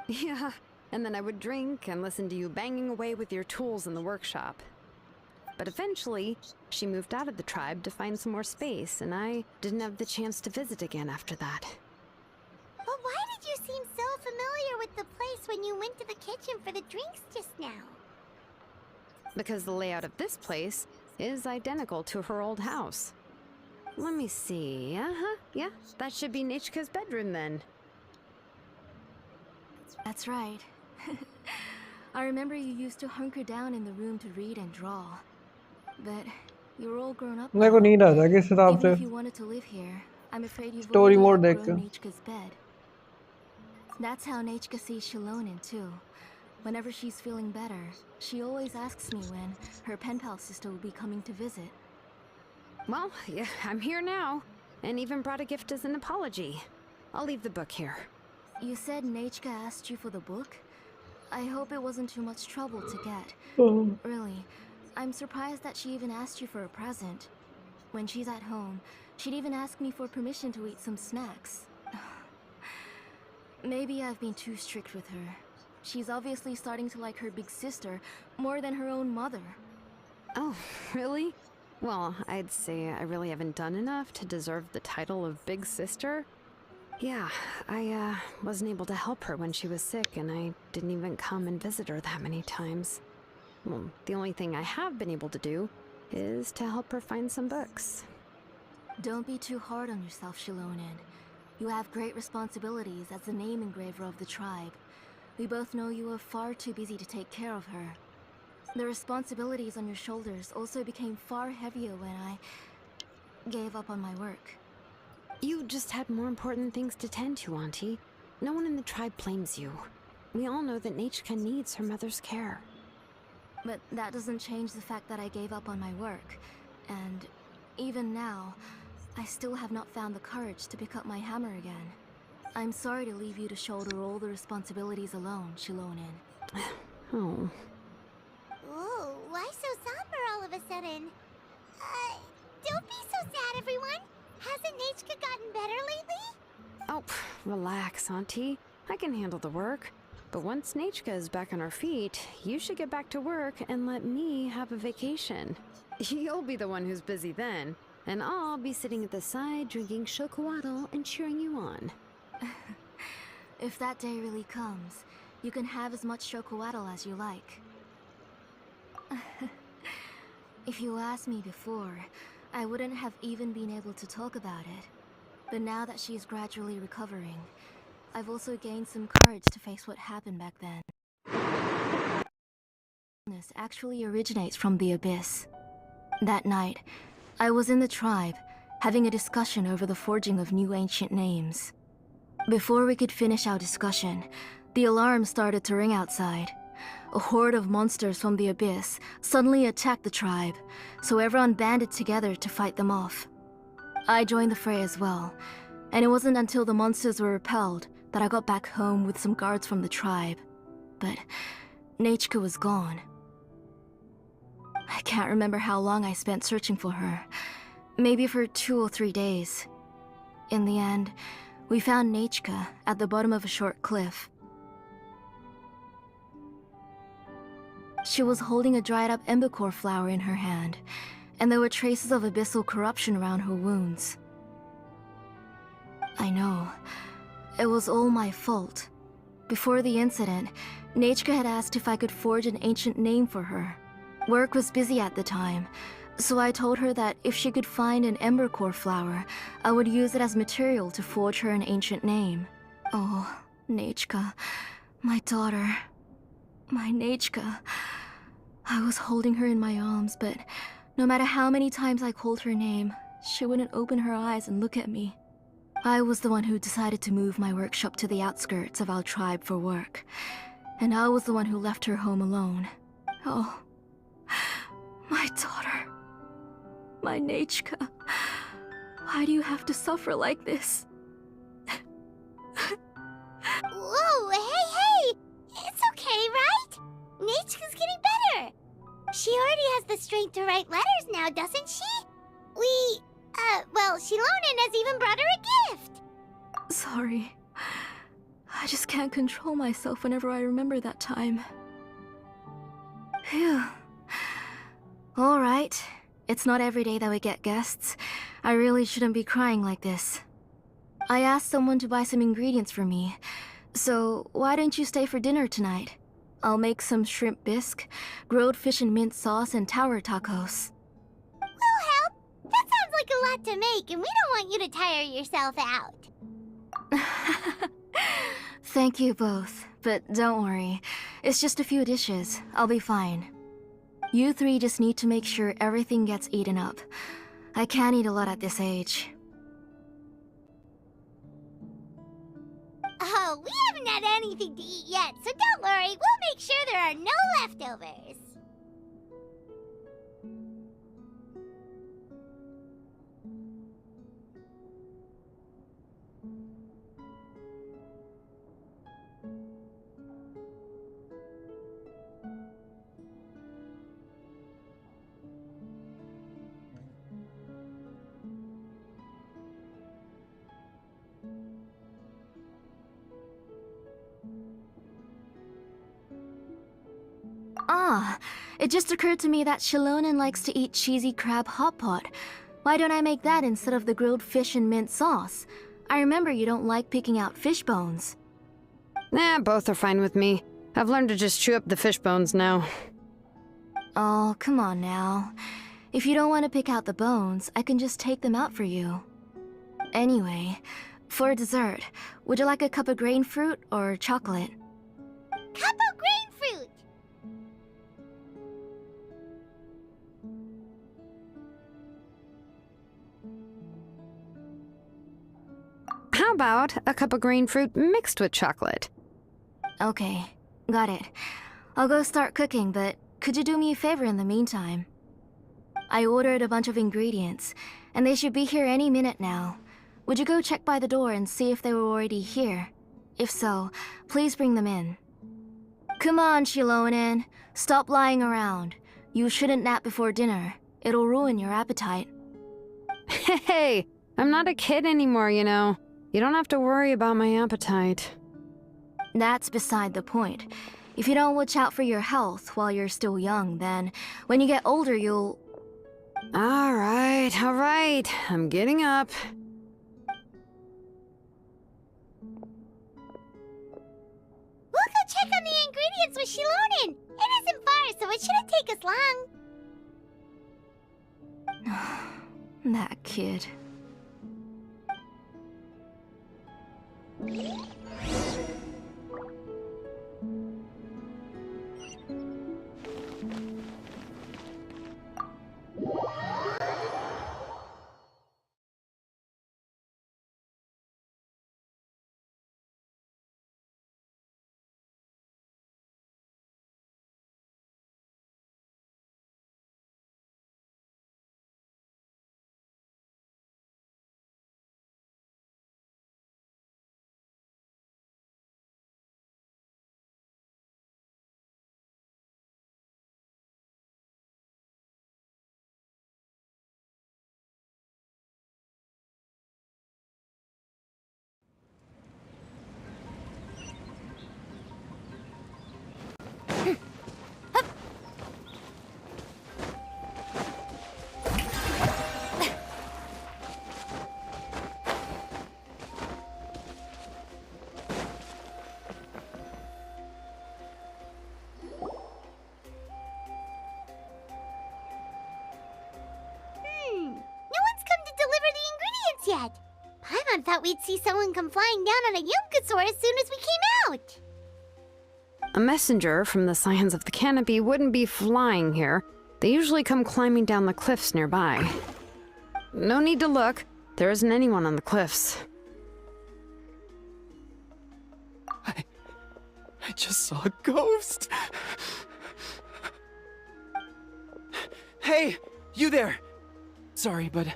Yeah, and then I would drink and listen to you banging away with your tools in the workshop. But eventually, she moved out of the tribe to find some more space, and I didn't have the chance to visit again after that. But why did you seem so familiar with the place when you went to the kitchen for the drinks just now? Because the layout of this place is identical to her old house. Let me see. Yeah, that should be Nichka's bedroom then. That's right. I remember you used to hunker down in the room to read and draw. But you're all grown up मेरे को now. नींद आ जाएगी इस हिसाब Even से. if you wanted to live here, I'm afraid you've Story already mode देख के. outgrown Nichka's bed. That's how Nichka sees Shilonen too. Whenever she's feeling better, she always asks me when her pen pal sister will be coming to visit. Well, yeah, I'm here now, and even brought a gift as an apology. I'll leave the book here. You said Nichka asked you for the book? I hope it wasn't too much trouble to get. Really, I'm surprised that she even asked you for a present. When she's at home, she'd even ask me for permission to eat some snacks. Maybe I've been too strict with her. She's obviously starting to like her big sister more than her own mother. Oh, really? Well, I'd say I really haven't done enough to deserve the title of Big Sister. Yeah, I wasn't able to help her when she was sick, and I didn't even come and visit her that many times. Well, the only thing I have been able to do is to help her find some books. Don't be too hard on yourself, Shilonen. You have great responsibilities as the name engraver of the tribe. We both know you are far too busy to take care of her. The responsibilities on your shoulders also became far heavier when I gave up on my work. You just had more important things to tend to, Auntie. No one in the tribe blames you. We all know that Nichka needs her mother's care. But that doesn't change the fact that I gave up on my work. And even now, I still have not found the courage to pick up my hammer again. I'm sorry to leave you to shoulder all the responsibilities alone, Shilonen. Oh. Whoa, why so somber all of a sudden? Don't be so sad, everyone. Hasn't Nichka gotten better lately? Oh, relax, Auntie. I can handle the work. But once Nichka is back on her feet, you should get back to work and let me have a vacation. You'll be the one who's busy then, and I'll be sitting at the side drinking chocolate and cheering you on. If that day really comes, you can have as much chocolate as you like. If you asked me before, I wouldn't have even been able to talk about it. But now that she's gradually recovering, I've also gained some courage to face what happened back then. This actually originates from the Abyss. That night, I was in the tribe, having a discussion over the forging of new ancient names. Before we could finish our discussion, the alarm started to ring outside. A horde of monsters from the Abyss suddenly attacked the tribe, so everyone banded together to fight them off. I joined the fray as well, and it wasn't until the monsters were repelled that I got back home with some guards from the tribe. But Nichka was gone. I can't remember how long I spent searching for her. Maybe for 2 or 3 days. In the end, we found Nichka at the bottom of a short cliff. She was holding a dried up embercore flower in her hand, and there were traces of abyssal corruption around her wounds. I know. It was all my fault. Before the incident, Nichka had asked if I could forge an ancient name for her. Work was busy at the time, so I told her that if she could find an embercore flower, I would use it as material to forge her an ancient name. Oh, Nichka, my daughter. My Nichka. I was holding her in my arms, but no matter how many times I called her name, she wouldn't open her eyes and look at me. I was the one who decided to move my workshop to the outskirts of our tribe for work, and I was the one who left her home alone. Oh, my daughter. My Nichka. Why do you have to suffer like this? Whoa, hey! It's okay, right? Nichka's getting better. She already has the strength to write letters now, doesn't she? Well, Shilonen has even brought her a gift. Sorry. I just can't control myself whenever I remember that time. Phew. Alright. It's not every day that we get guests. I really shouldn't be crying like this. I asked someone to buy some ingredients for me. So, why don't you stay for dinner tonight? I'll make some shrimp bisque, grilled fish and mint sauce, and tower tacos. We'll help. That sounds like a lot to make, and we don't want you to tire yourself out. Thank you both, but don't worry. It's just a few dishes. I'll be fine. You three just need to make sure everything gets eaten up. I can't eat a lot at this age. Oh, we haven't had anything to eat yet, so don't worry. We'll make sure there are no leftovers. Ah, it just occurred to me that Shilonen likes to eat cheesy crab hot pot. Why don't I make that instead of the grilled fish and mint sauce? I remember you don't like picking out fish bones. Nah, both are fine with me. I've learned to just chew up the fish bones now. Oh, come on now. If you don't want to pick out the bones, I can just take them out for you. Anyway, for dessert, would you like a cup of grain fruit or chocolate? Cup of grain fruit. How about a cup of green fruit mixed with chocolate? Okay, got it. I'll go start cooking, but could you do me a favor in the meantime? I ordered a bunch of ingredients, and they should be here any minute now. Would you go check by the door and see if they were already here? If so, please bring them in. Come on, Shilonen. Stop lying around. You shouldn't nap before dinner. It'll ruin your appetite. Hey, I'm not a kid anymore, you know. You don't have to worry about my appetite. That's beside the point. If you don't watch out for your health while you're still young, then when you get older, you'll... All right. I'm getting up. We'll go check on the ingredients with Shilonen. It isn't far, so it shouldn't take us long. That kid. No one's come to deliver the ingredients yet. Paimon thought we'd see someone come flying down on a Yunkasaur as soon as we came out. A messenger from the Scions of the Canopy wouldn't be flying here. They usually come climbing down the cliffs nearby. No need to look. There isn't anyone on the cliffs. I just saw a ghost. Hey, you there! Sorry, but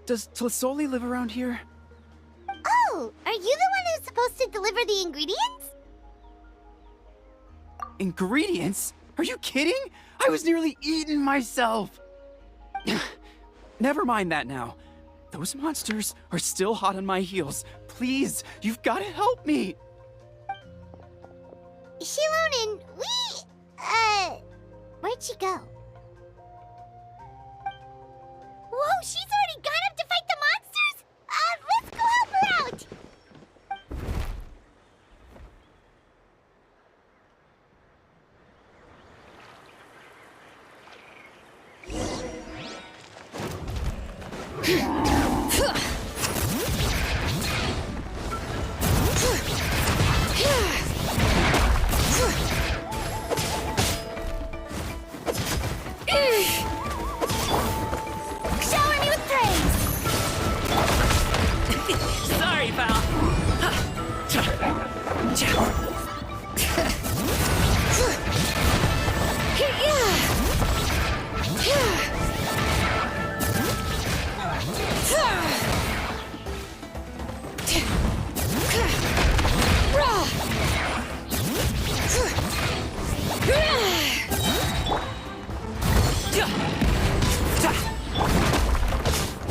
does Tlisoli live around here? Oh, are you the one who's supposed to deliver the ingredients? Ingredients? Are you kidding? I was nearly eaten myself! Never mind that now. Those monsters are still hot on my heels. Please, you've got to help me. Shilonen, where'd she go? Whoa, she's already gone up to fight the monsters? Let's go help her out! Shower me with praise! Sorry, pal.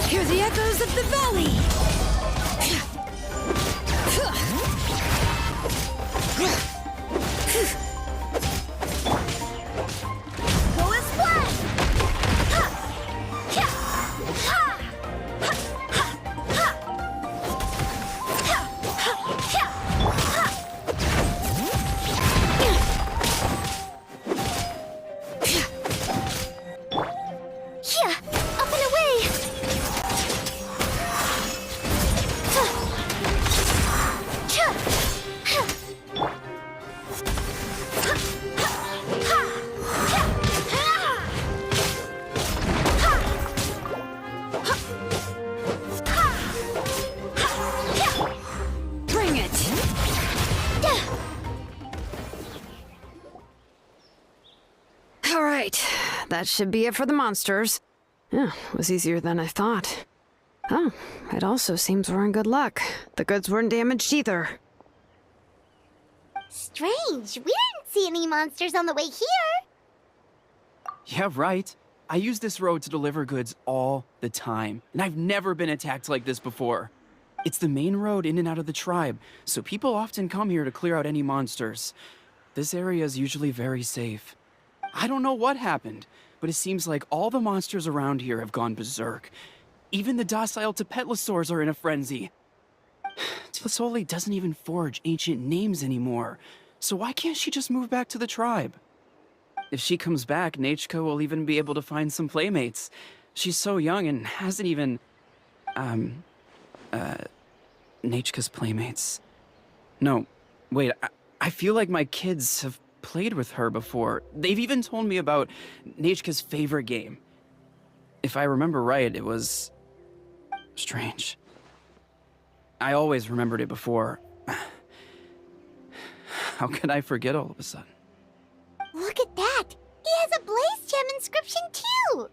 Hear the echoes of the valley! Go as planned! Yeah, up and away! Bring it! Alright, that should be it for the monsters. Yeah, it was easier than I thought. Oh, it also seems we're in good luck. The goods weren't damaged either. Strange, we didn't see any monsters on the way here. Yeah, right. I use this road to deliver goods all the time, and I've never been attacked like this before. It's the main road in and out of the tribe, so people often come here to clear out any monsters. This area is usually very safe. I don't know what happened, but it seems like all the monsters around here have gone berserk. Even the docile Tepetlosaurs are in a frenzy. Tlisoli doesn't even forge ancient names anymore, so why can't she just move back to the tribe? If she comes back, Nachka will even be able to find some playmates. She's so young and hasn't even... Nachka's playmates. No, wait, I feel like my kids have played with her before. They've even told me about Nachka's favorite game. If I remember right, it was... strange. I always remembered it before. How could I forget all of a sudden? Look at that! He has a Blaze Gem inscription too!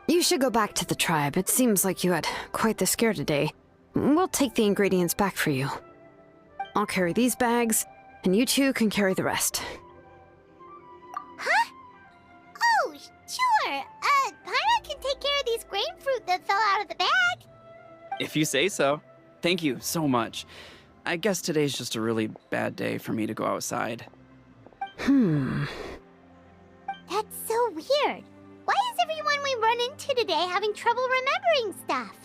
You should go back to the tribe. It seems like you had quite the scare today. We'll take the ingredients back for you. I'll carry these bags, and you two can carry the rest. Huh? Oh, sure. Paimon can take care of these grapefruit that fell out of the bag. If you say so. Thank you so much. I guess today's just a really bad day for me to go outside. That's so weird. Why is everyone we run into today having trouble remembering stuff?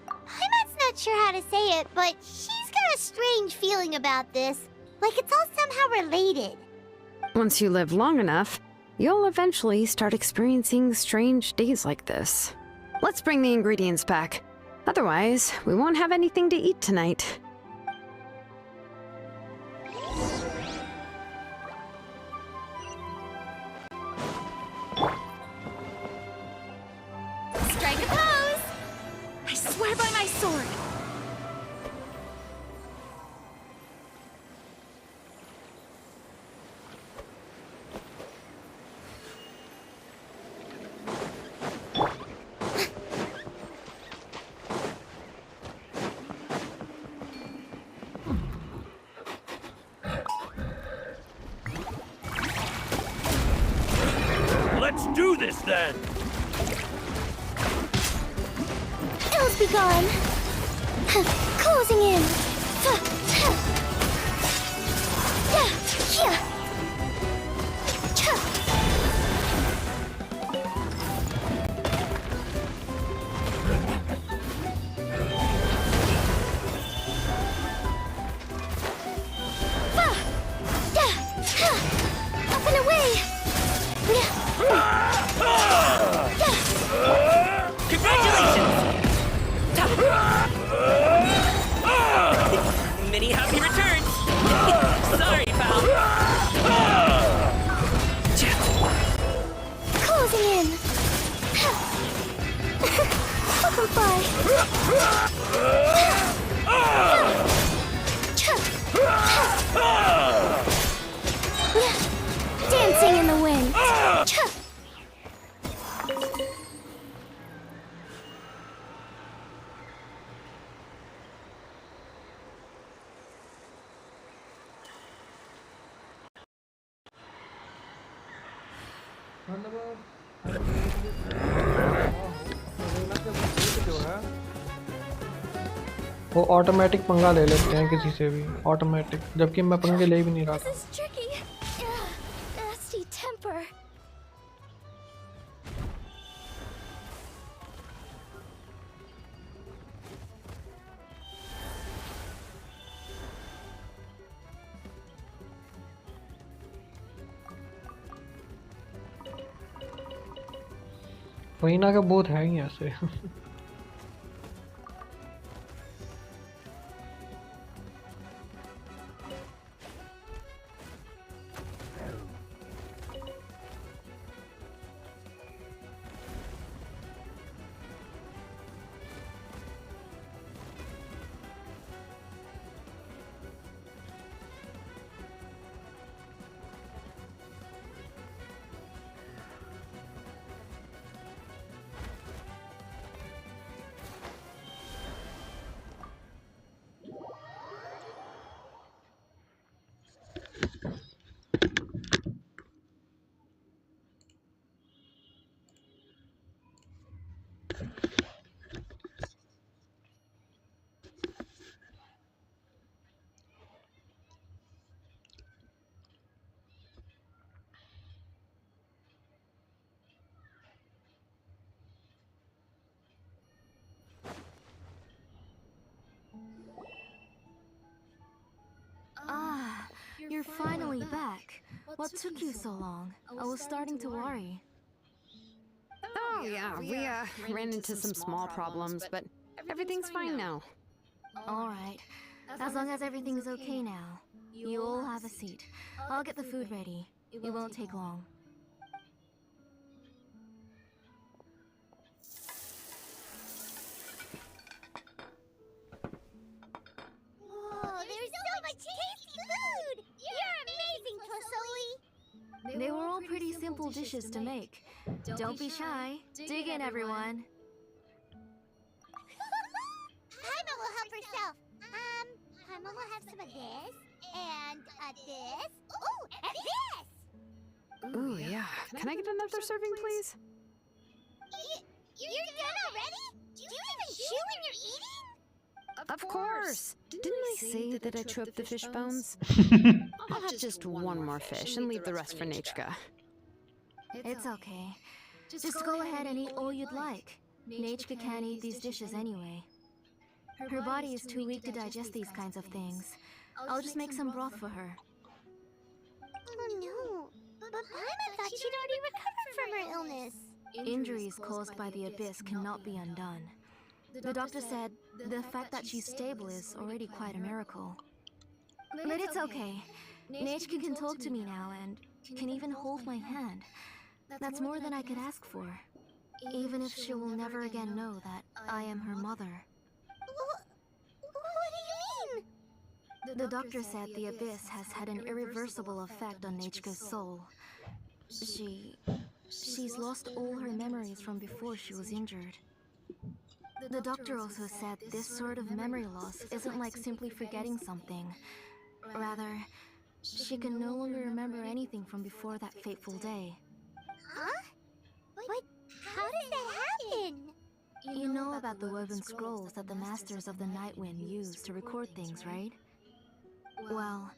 Paimon's not sure how to say it, but she's got a strange feeling about this. Like it's all somehow related. Once you live long enough, you'll eventually start experiencing strange days like this. Let's bring the ingredients back. Otherwise, we won't have anything to eat tonight. Strike a pose! I swear by my sword! Let's do this then! must be gone. Closing in. Up and away. Congratulations! Many happy returns! Sorry, pal! Closing in. Up and fly. Dancing in the wind. वो automatic पंगा ले लेते हैं किसी से भी automatic, जबकि मैं पंगे ले भी नहीं रहा था। This is tricky. Nasty temper. वही ना, का बहुत है ही ऐसे। Ah, you're finally back. What took you so long? I was starting to worry. Oh, yeah, we ran into some small problems, but everything's fine now. Alright, as long as everything's okay now. You all have a seat. I'll get the food ready. It won't take long. Whoa, there's so much tasty food! You're amazing, Tosoli! They were all pretty simple dishes to make. Don't be shy. Dig in, everyone. Paima will help herself. Paima will have some of this, and this. Ooh, and this! Ooh, yeah. Can I get another serving, please? You're done already? Do you even chew when you're eating? Of course! Didn't I say that I chew up the fish bones? I'll have just one more fish and leave the rest for Nechka. It's okay. Just go ahead and eat all you'd like. Nechka can't eat these dishes anyway. Her body is too weak to digest these kinds of things. I'll just make some broth for her. Oh no. But Paima thought she'd already recovered from her illness. Injuries caused by the abyss cannot be undone. The doctor said the fact that she's stable is already quite a miracle. But it's okay. Nechka can talk to me now and can even hold my hand. That's more than I could ask for. Even if she will never again know that I am her mother. What do you mean? The doctor said the abyss has had an irreversible effect on Nechka's soul. She's lost all her memories from before she was injured. The doctor also said this sort of memory loss isn't like simply forgetting something. Rather, she can no longer remember anything from before that fateful day. Huh? But how did that happen? You know about the woven scrolls that the Masters of the Night Wind use to record things, right? Well,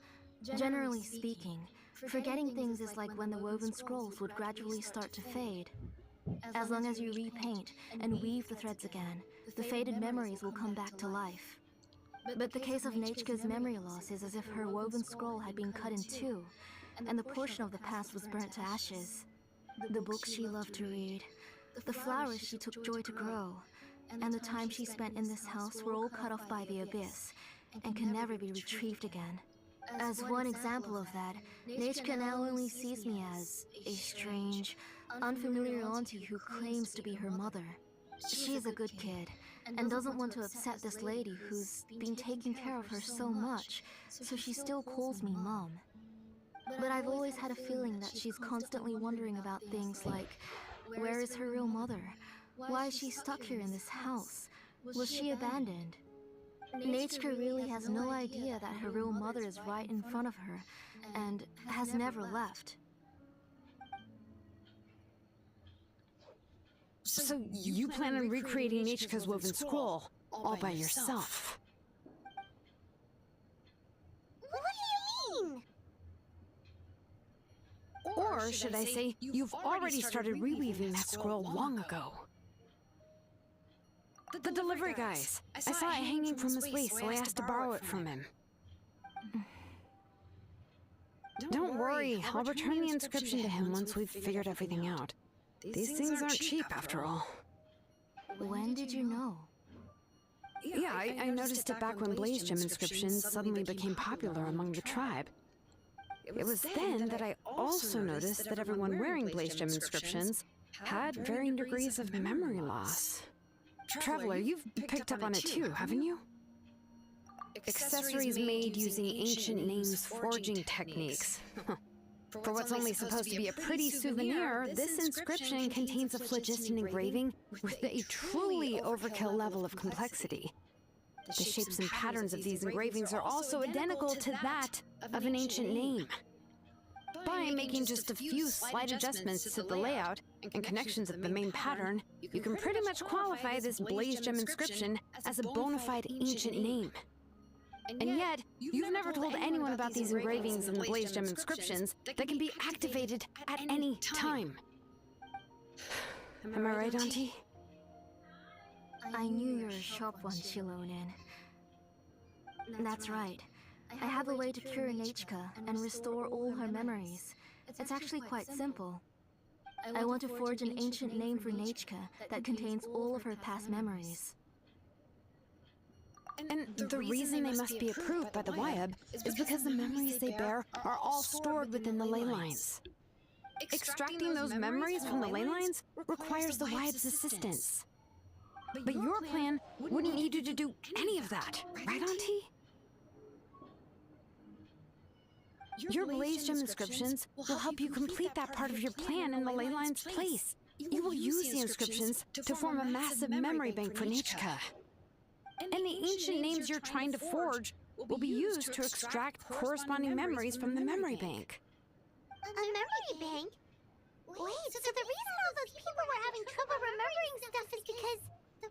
generally speaking, forgetting things is like when the woven scrolls would gradually start to fade. As long as you repaint and weave the threads again, the faded memories will come back to life. But the case of Nechka's memory loss is as if her woven scroll had been cut in two, and the portion of the past was burnt to ashes. The books she loved to read, the flowers she took joy to grow, and the time she spent in this house were all cut off by the abyss, and can never be retrieved again. As one example of that, Nechka now only sees me as a strange, unfamiliar auntie who claims to be her mother. She's a good kid, and doesn't want to upset this lady who's been taking care of her so much, so she still calls me Mom. But I've always had a feeling that she's constantly wondering about things like, where is her real mother? Why is she stuck here in this house? Was she abandoned? Nechka really has no idea that her real mother is right in front of her, and has never left. So you plan on recreating Nechka's woven scroll all by yourself? What do you mean? Or should I say, you've already started reweaving that scroll long ago? The delivery guys. I saw it hanging from his waist, so I asked to borrow it from him. Don't worry, I'll return the inscription to him once we've figured everything out. These things aren't cheap, after all. When did you know? Yeah, I noticed it back when Blaze Gem inscriptions suddenly became popular among the tribe. It was then that I also noticed that everyone wearing Blaze Gem inscriptions had varying degrees of memory loss. Traveler, you've picked up on it too, haven't you? Accessories made using ancient names forging techniques. For what's only supposed to be a pretty souvenir, this inscription contains a phlogiston engraving with a truly overkill level of complexity. The shapes and patterns of these engravings are also identical to that of an ancient name. By making just a few slight adjustments to the layout and connections of the main pattern, you can pretty much qualify this Blaze Gem inscription as a bona fide ancient name. And yet, you've never told anyone about these engravings and the Blaze Gem inscriptions that can be activated at any time. Am I right, Auntie? I knew you were a sharp one, Shilonin. That's right. I have a way to cure Nechka and restore all her memories. It's actually quite simple. I want to forge an ancient name for Nechka that contains all of her past memories. And the reason they must be approved by the Wyeb is because the memories they bear are all stored within the ley lines. Extracting those memories from the ley lines requires the Wyeb's assistance. But your plan wouldn't need you to do any of that, right, Auntie? Your Blaze Gem inscriptions will help you complete that part of your plan in the ley line's place. You will use the inscriptions to form a massive memory bank for Nechka. And the ancient names you're trying to forge will be used to extract corresponding memories from the memory bank. A memory bank? Wait, so the reason all those people were having trouble remembering stuff is because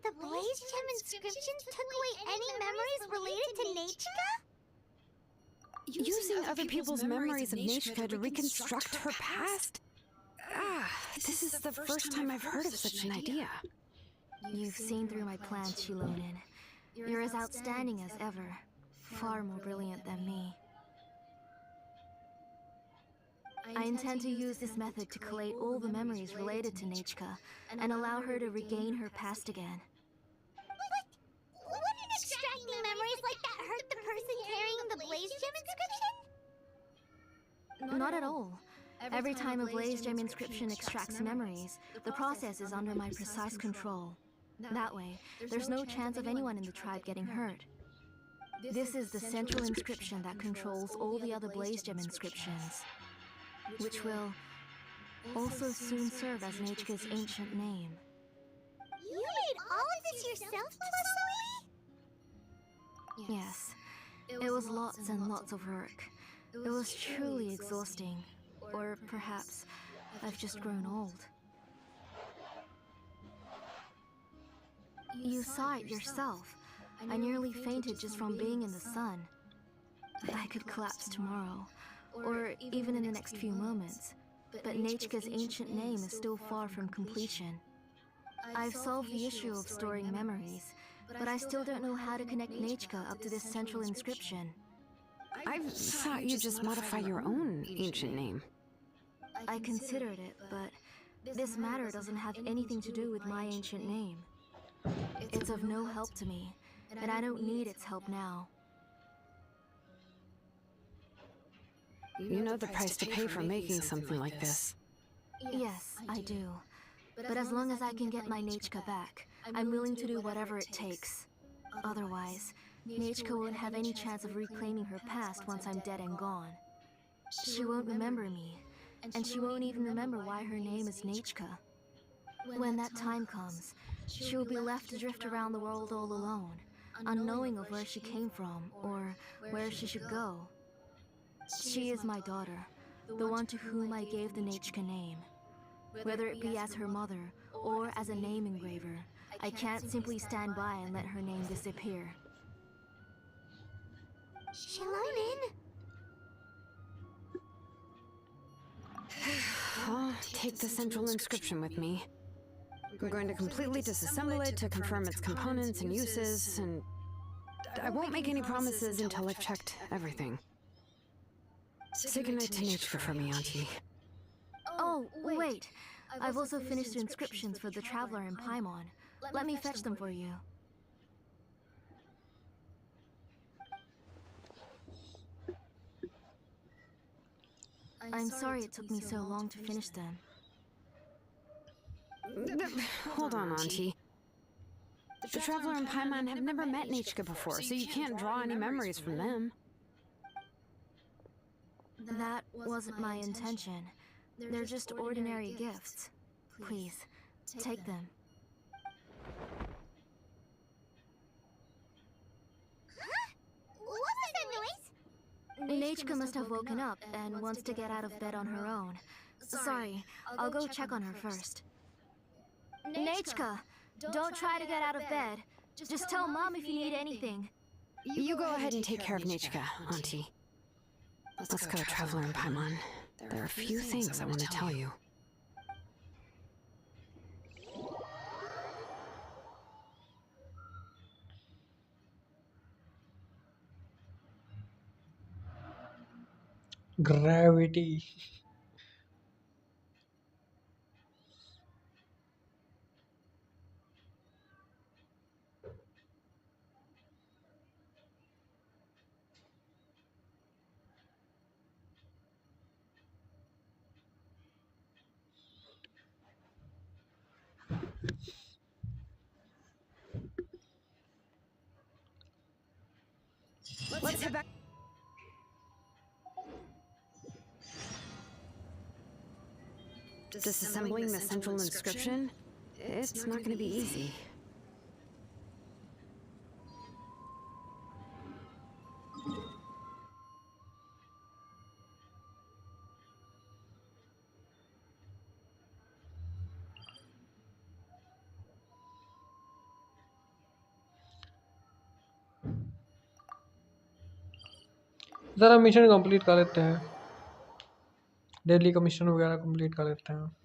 the Blaze Gem inscriptions took away any memories related to Nechka? Using other people's memories of Nechka to reconstruct her past? This is the first time I've heard of such an idea. You've seen through my plans, Shilonin. You're as outstanding as ever. Far more brilliant than me. I intend to use this method to collate all the memories related to Nechka and allow her to regain her past again. But wouldn't extracting memories like that hurt the person carrying the Blaze Gem inscription? Not at all. Every time a Blaze Gem inscription extracts memories, the process is under my precise control. That way, there's no chance of anyone in the tribe getting hurt. This is the central inscription that controls all the other Blaze Gem inscriptions, which will also soon serve as Nechka's ancient name. You made all of this yourself, Chloe? Yes, it was lots and lots of work. It was truly exhausting. Or perhaps I've just grown old. You saw it yourself. I nearly fainted just from being in the sun. I could collapse tomorrow, or even in the next few moments. But Nechka's ancient name is still far from completion. I've solved the issue of storing memories, but I still don't know how to connect Nechka up to this central inscription. I thought you just modify your own ancient name. I considered it, but this matter doesn't have anything to do with my ancient name. It's of no help to me, and I don't need its help now. You know the price to pay for making something like this. Yes, I do. But as long as I can get my Nechka back, I'm willing to do whatever it takes. Otherwise, Nechka won't have any chance of reclaiming her past once I'm dead and gone. She won't remember me, and she won't even remember why her name is Nechka. When that time comes, she will be left to drift around the world all alone, unknowing of where she came from or where she should go. She is my daughter, the one to whom I gave the Nechka name. Whether it be as her mother or as a name engraver, I can't simply stand by and let her name disappear. Shilonin? I'll take the central inscription with me. I'm going to completely disassemble it to confirm its components and uses, and I won't make any promises until I've checked everything. Say goodnight to Nechka for me, Auntie. Oh, wait. I've also finished the inscriptions for the Traveler in Paimon. Let me fetch them for you. I'm sorry it took me so long to finish them. Hold on, Auntie. The Traveler and Paimon have never met Nechka before, so you can't draw any memories from them. That wasn't my intention. They're just ordinary gifts. Please, take them. What was that noise? Nechka must have woken up and wants to get out of bed on her own. Sorry, I'll go check on her first. Nechka, don't try to get out of bed. Just tell Mom if you need anything. You go ahead and take care of Nechka, Auntie. Let's go, Traveler and Paimon. There are a few things I want to tell you. Gravity. Let's head back. Disassembling the central inscription? It's not going to be easy. ज़रा mission complete कर लेते हैं, daily का mission वगैरह complete कर लेते हैं.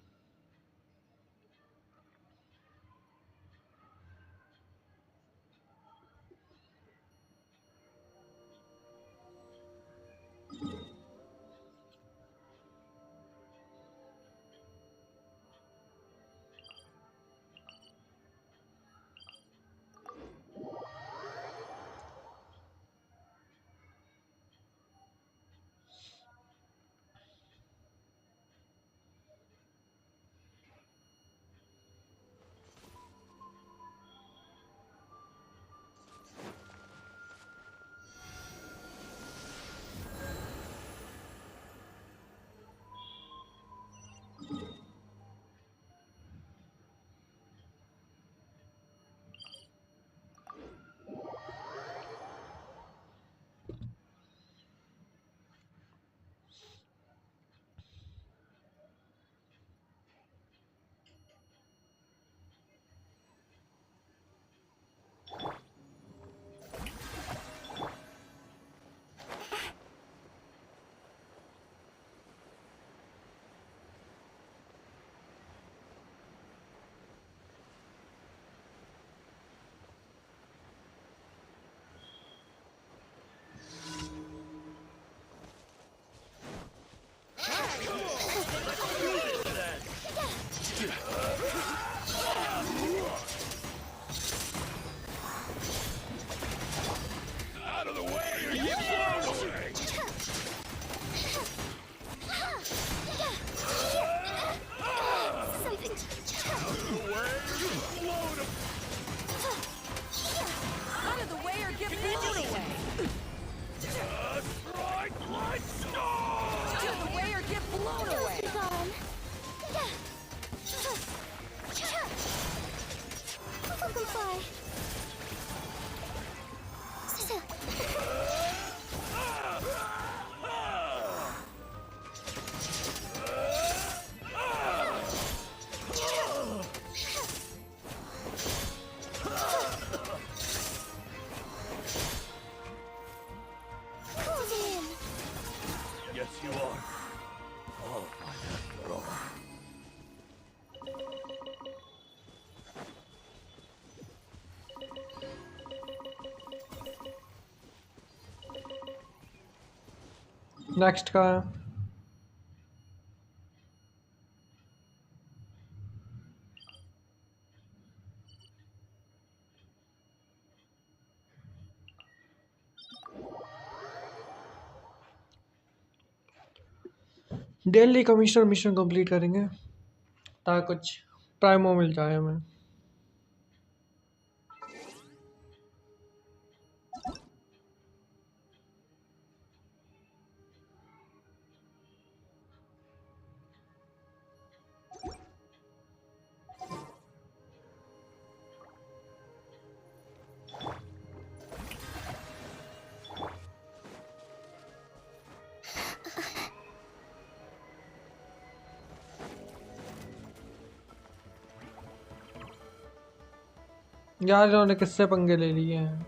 Yes, you are. All mine after all. Next का है डेली कमिश्नर मिशन कंप्लीट करेंगे ताकि कुछ प्राइमो मिल जाए हमें। यार इन्होंने किससे पंगे ले लिए हैं।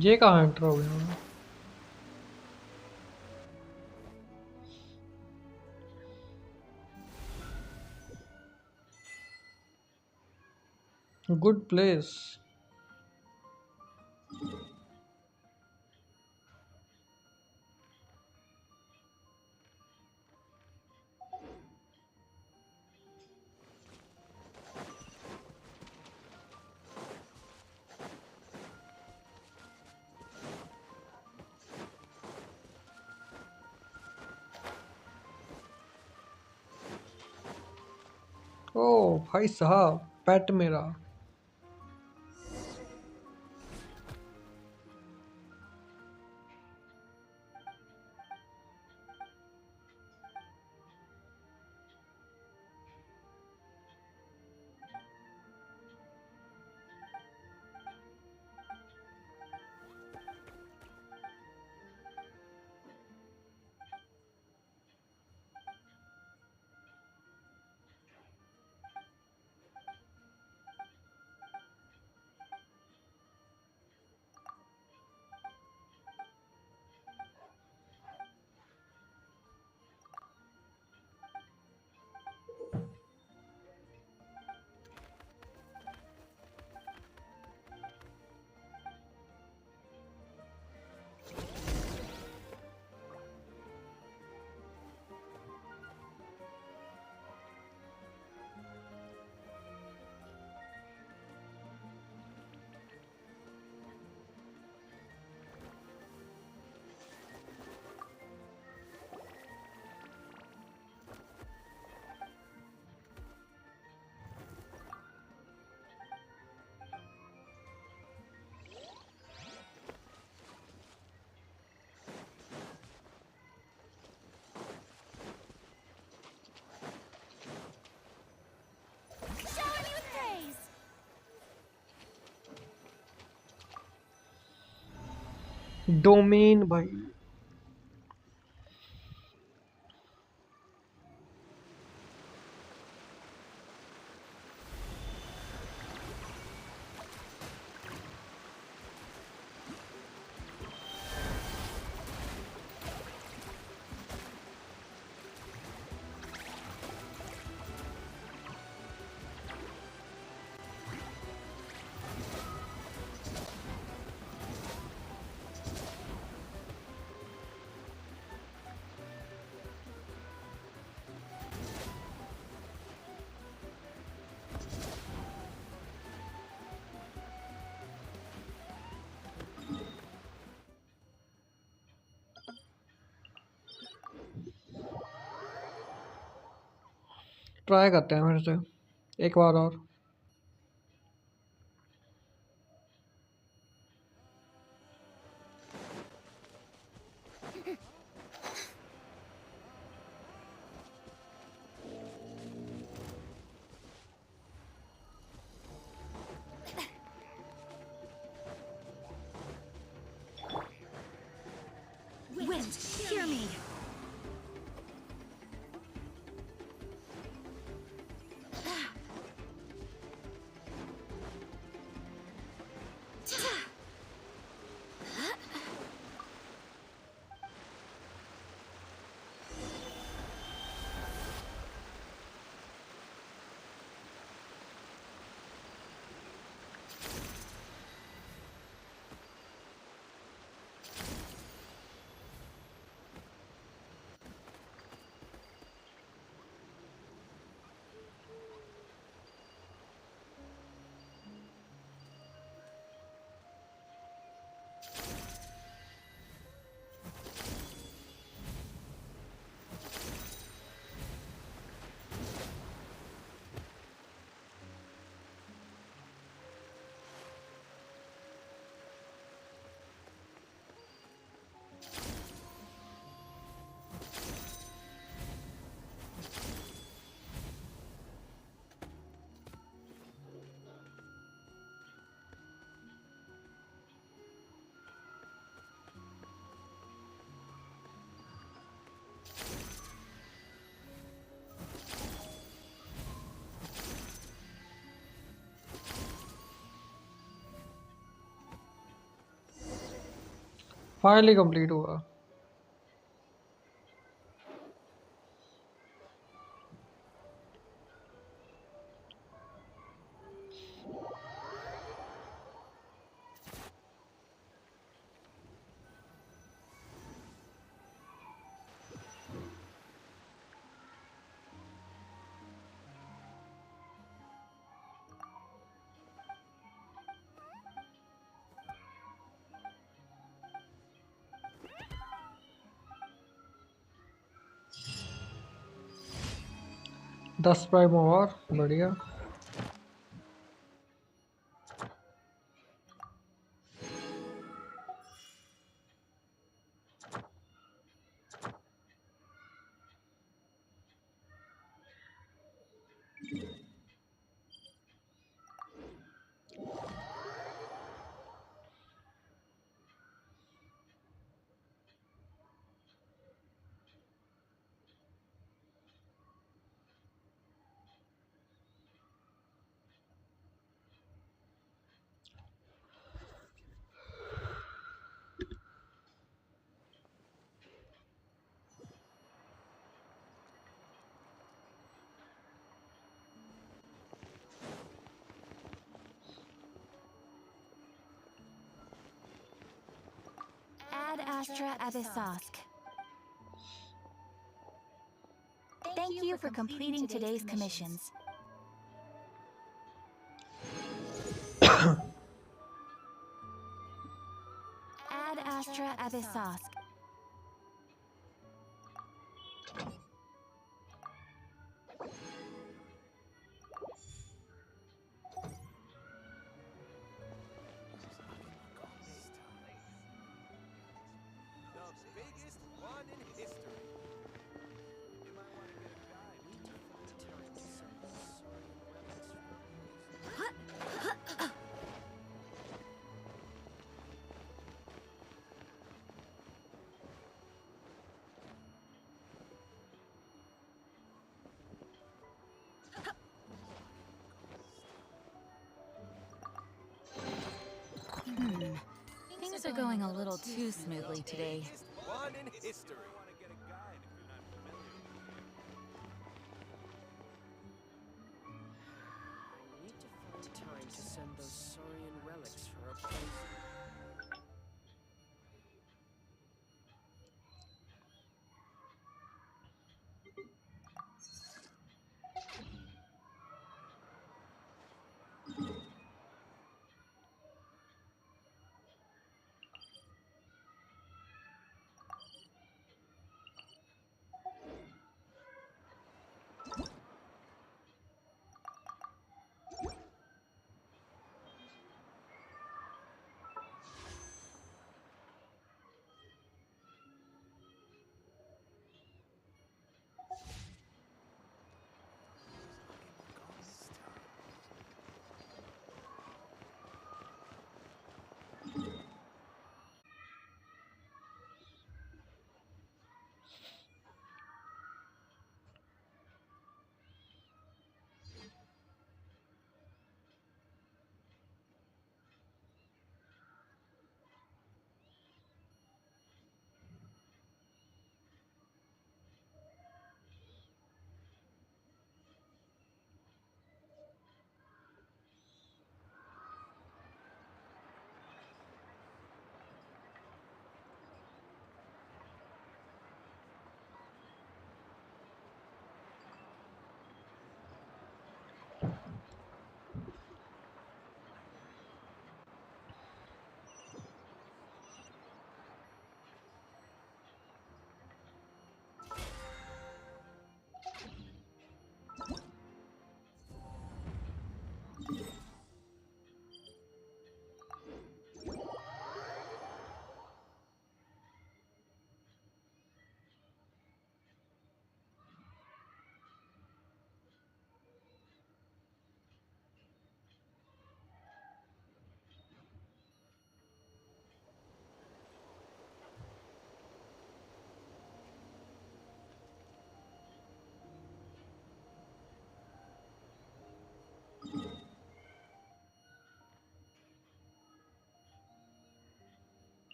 ये कहाँ एंटर हो गया। Good place. ओ भाई साहब पेट मेरा। डोमेन भाई। ट्राई करते हैं फिर से एक बार और। Wind, hear me. Finally complete हुआ। दस प्राइमो और बढ़िया। Ad Astra Abyssosque. Thank you for completing today's commissions. Ad Astra Abyssosque. are going a little too smoothly today. One in history. I need to find time to send those saurian relics for a place.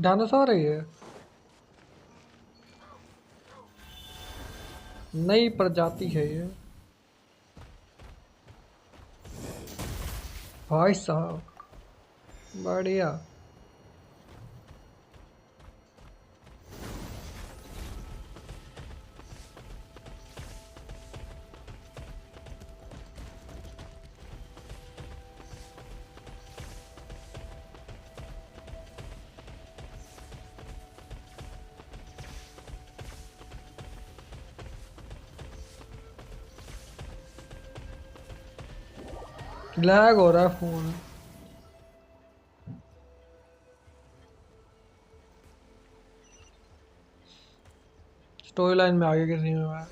Dinosaur है ये, नई प्रजाति है ये। भाई साहब बढ़िया। Lag हो रहा है फोन। स्टोरी लाइन में आगे किसी में है।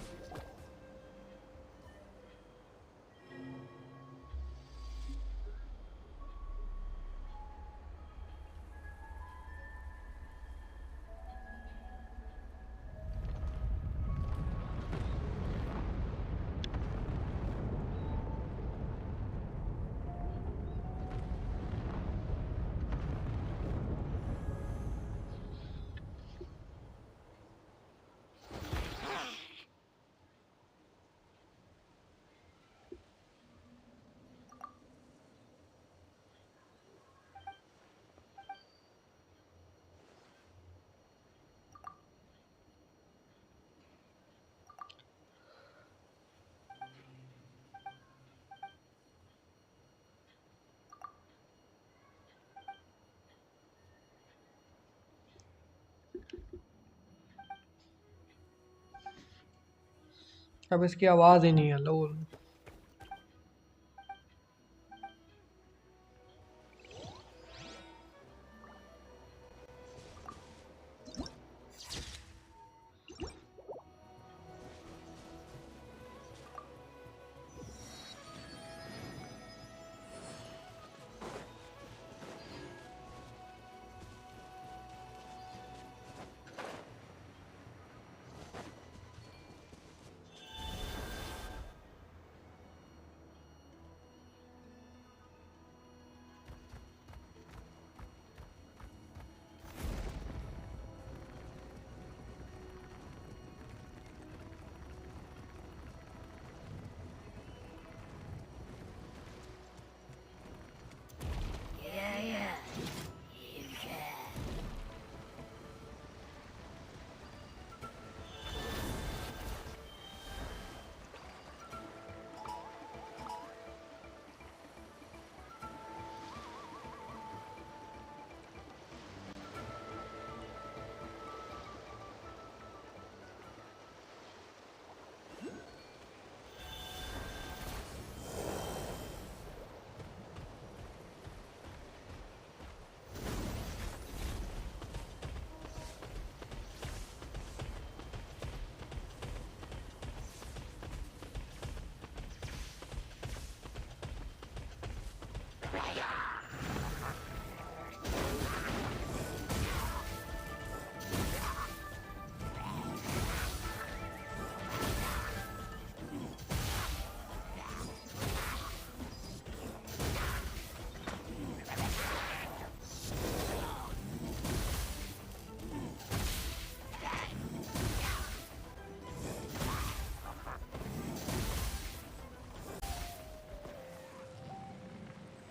अब इसकी आवाज ही नहीं है लोल।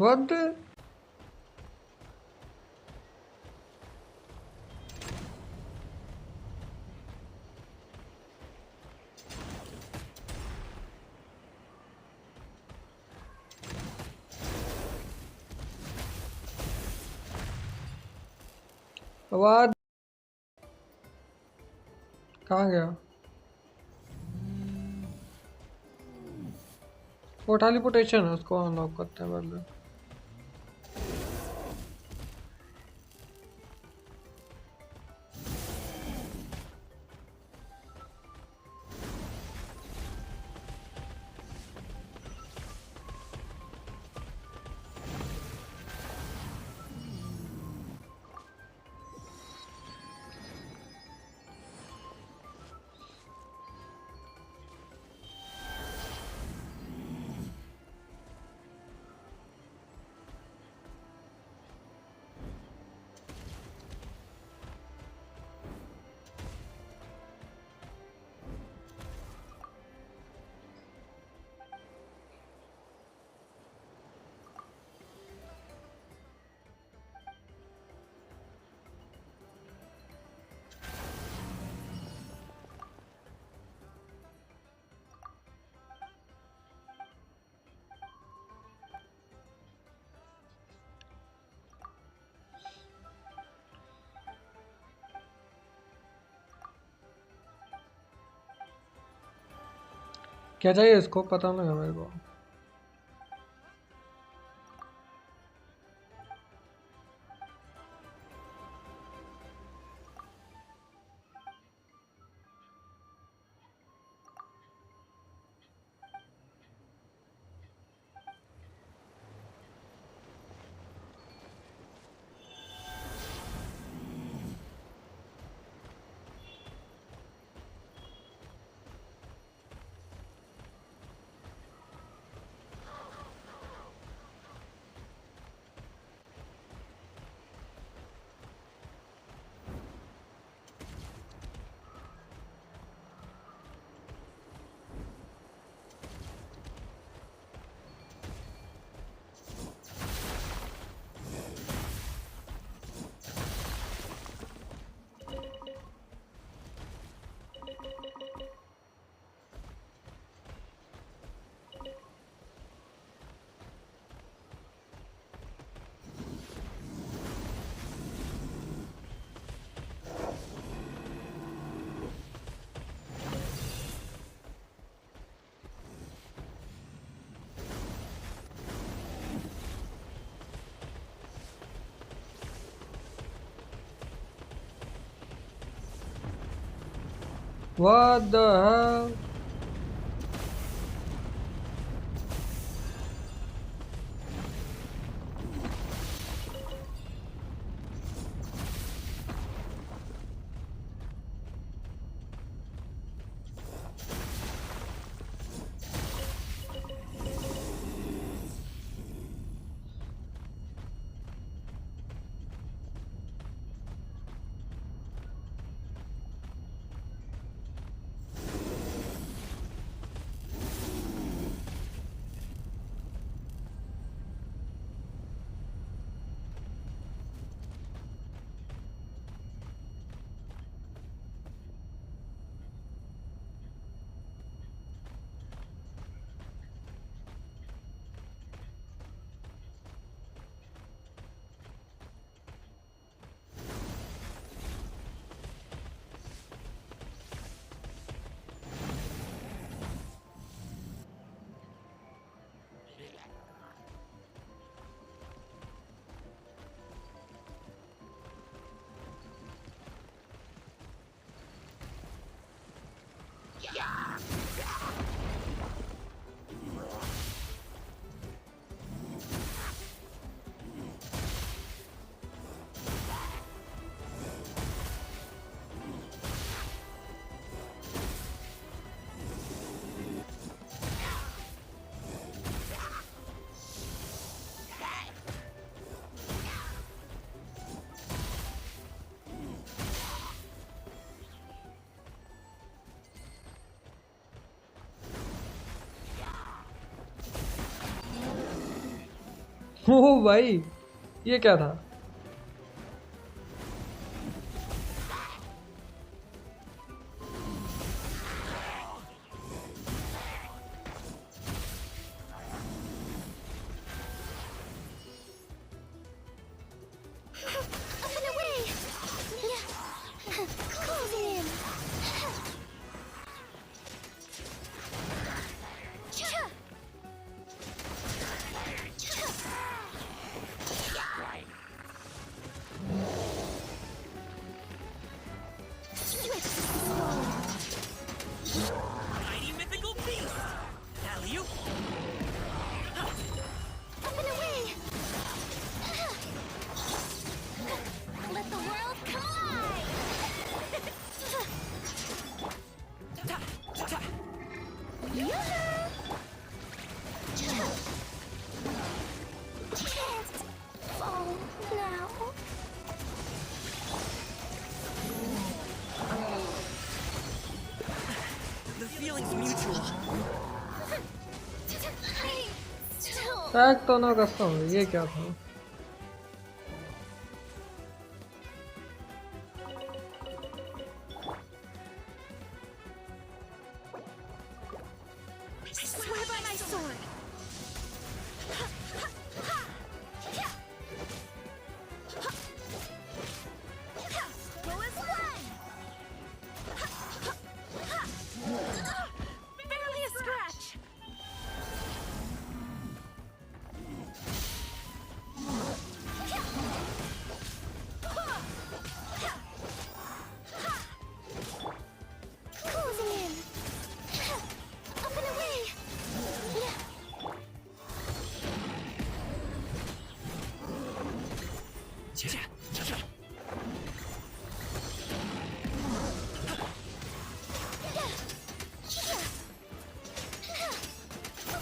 What the? What? कहाँ गया? वो टेलीपोर्टेशन है, उसको अनलॉक करते हैं पहले. क्या चाहिए इसको? पता नहीं है मेरे को. What the hell? ओ भाई, ये क्या था? Up and away! Closing in! Mighty mythical beast! Alley-oop! Up and away! Let the world collide! Can't fall now. The feeling's mutual. Still. Tag तो ना करता हूँ, ये क्या था? I swear by my sword. Go as one. Barely a scratch. Closing in. Up and away.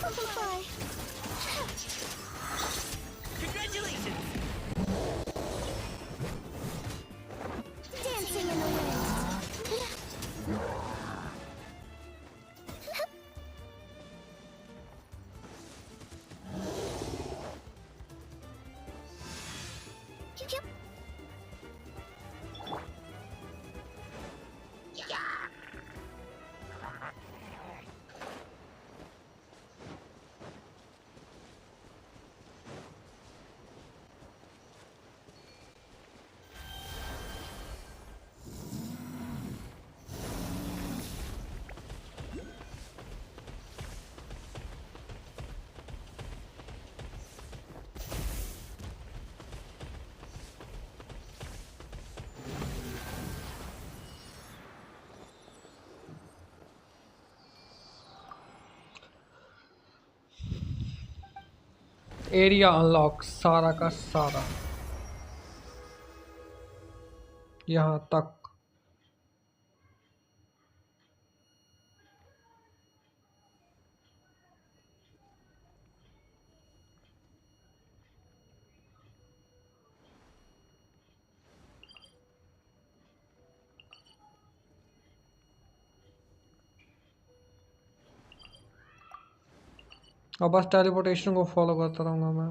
Simplify. Congratulations! Dancing in the wind. Yep. Area unlock सारा का सारा, यहाँ तक। अब बस टेलीपोर्टेशन को फॉलो करता रहूँगा मैं।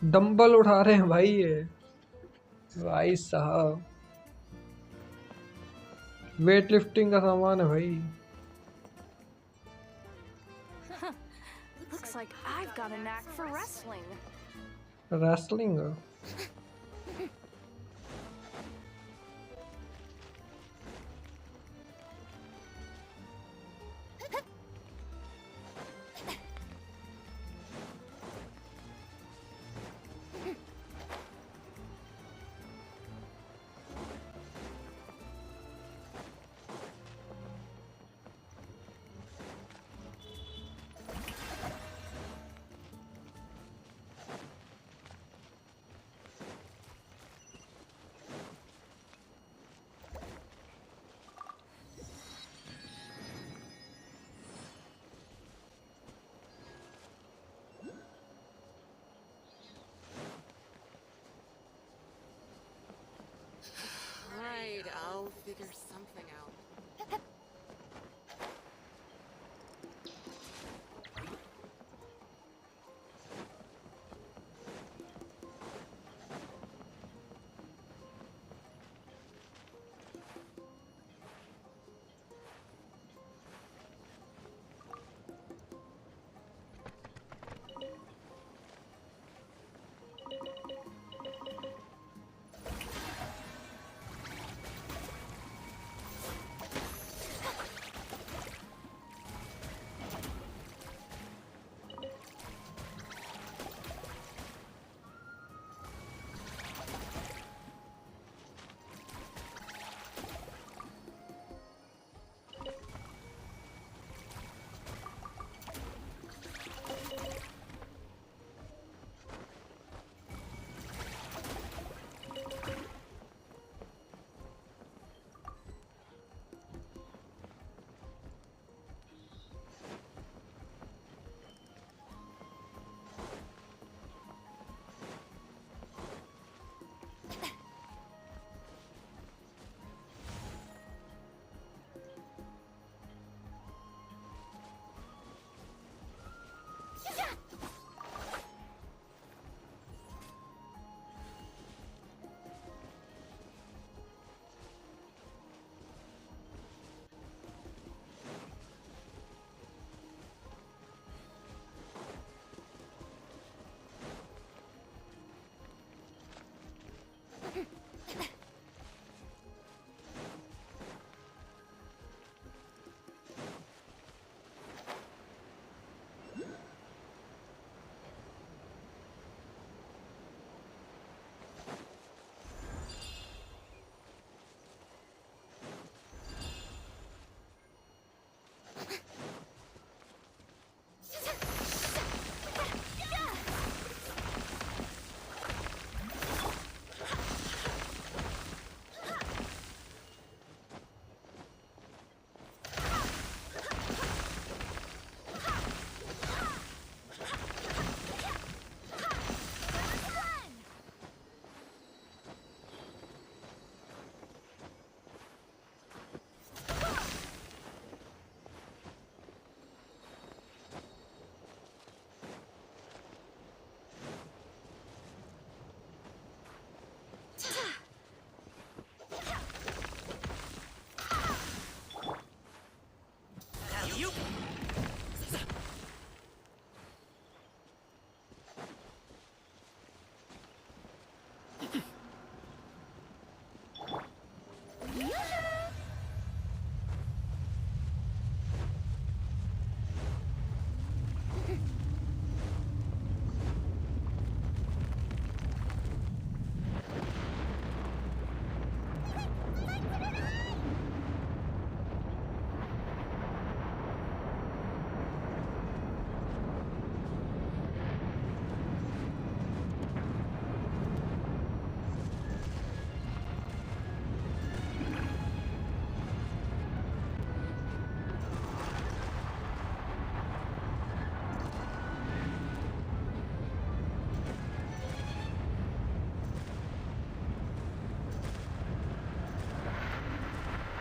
डंबल उठा रहे हैं भाई ये, भाई साहब वेट लिफ्टिंग का सामान है भाई। Looks like I've got a knack for wrestling. Wrestling Right, I'll figure something out.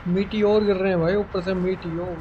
Meteor गिर रहे हैं भाई ऊपर से, मीटियोर।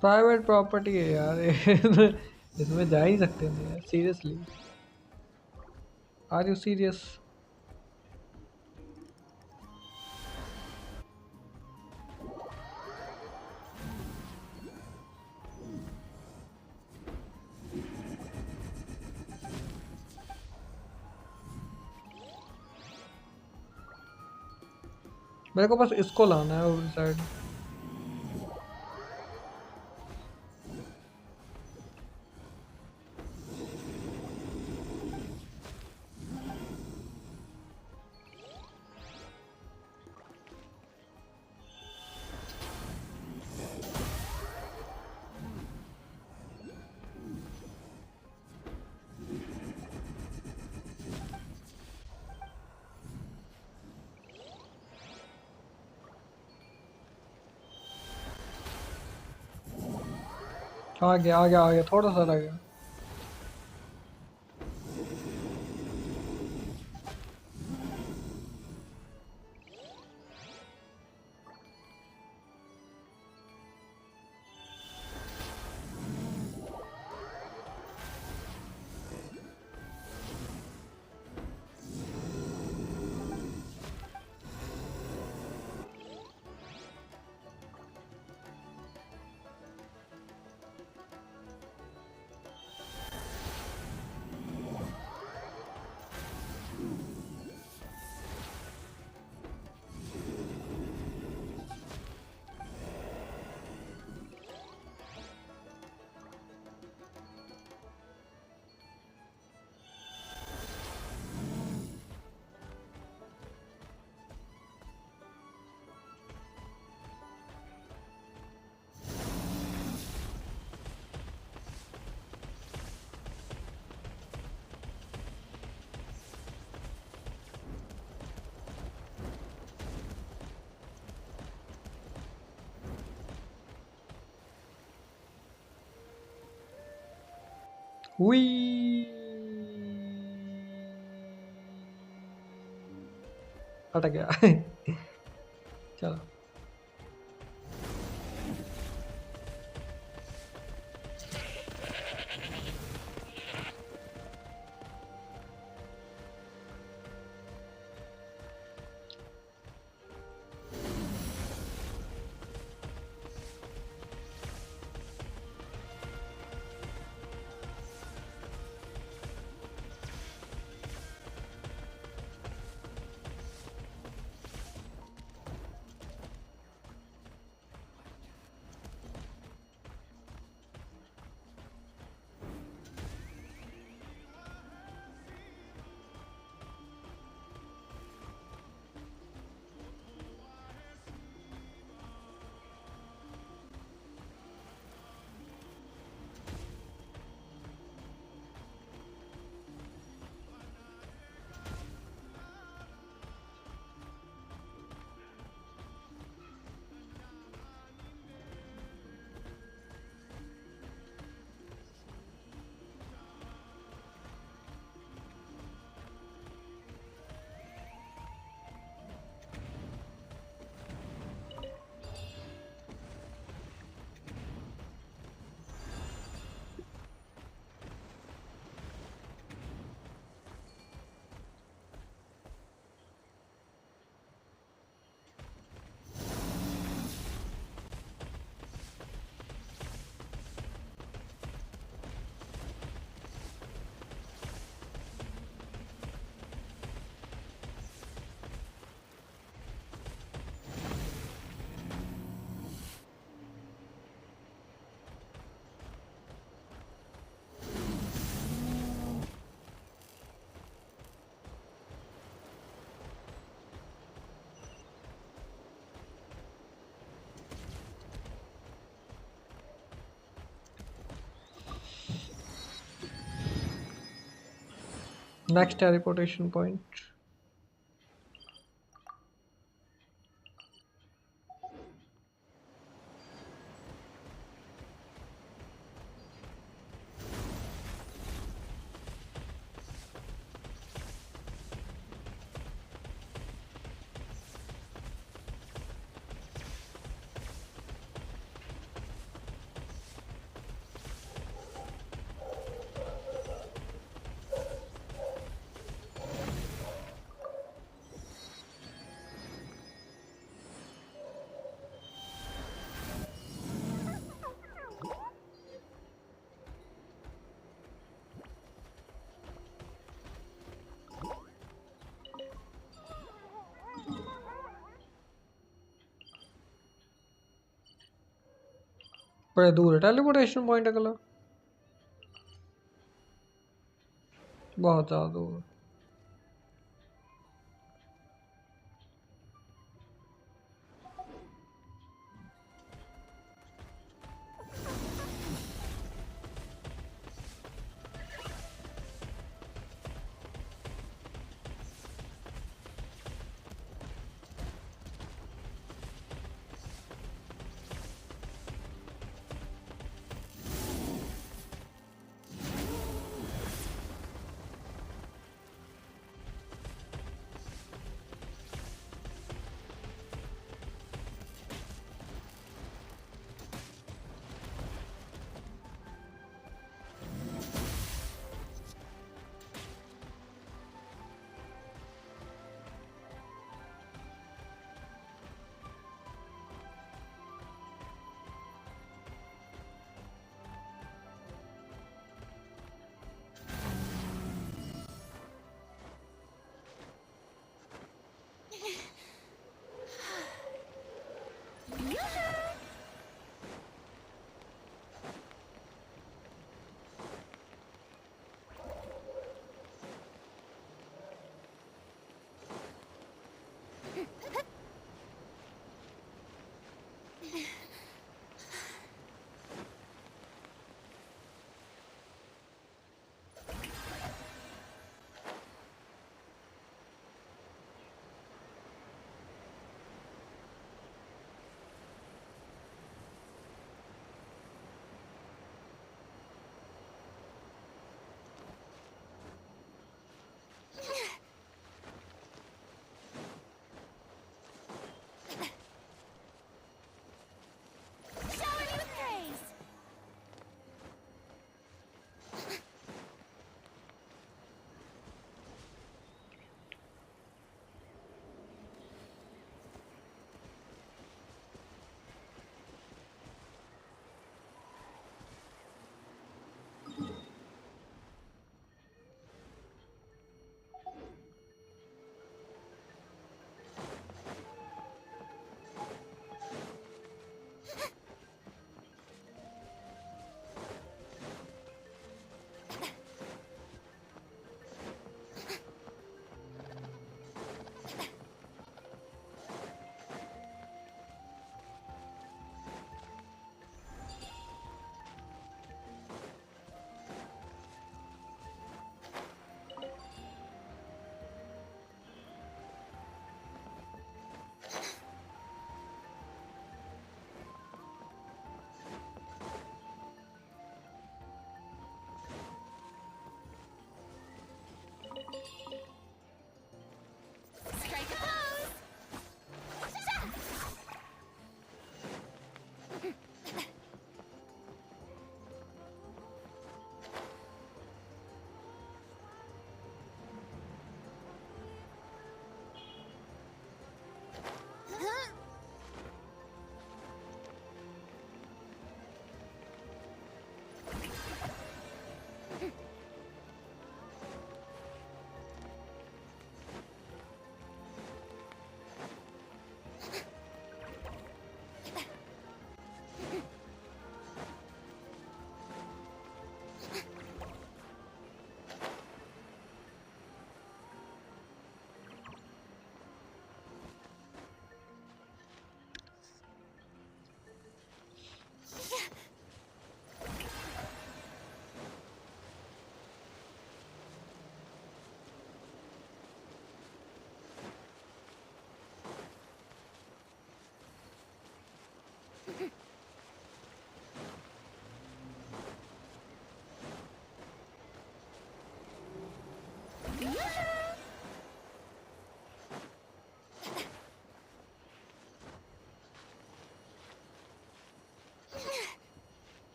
प्राइवेट प्रॉपर्टी है यार इसमें जा ही सकते नहीं यार सीरियसली आर यू सीरियस मेरे को बस इसको लाना है उस साइड आ गया थोड़ा सा रह गया हुई हट गया चलो next teleportation point बड़े दूर है टेलीपोर्टेशन पॉइंट अगला, बहुत ज़्यादा दूर।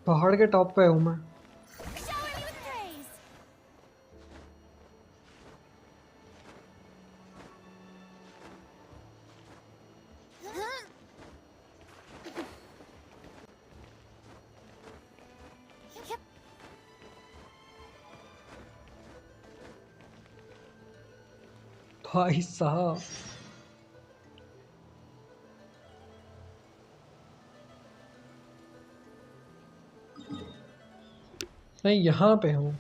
पहाड़ के टॉप पे हूँ मैं। Shower me with praise. Huh? Yep. भाई साहब मैं यहाँ पे हूँ।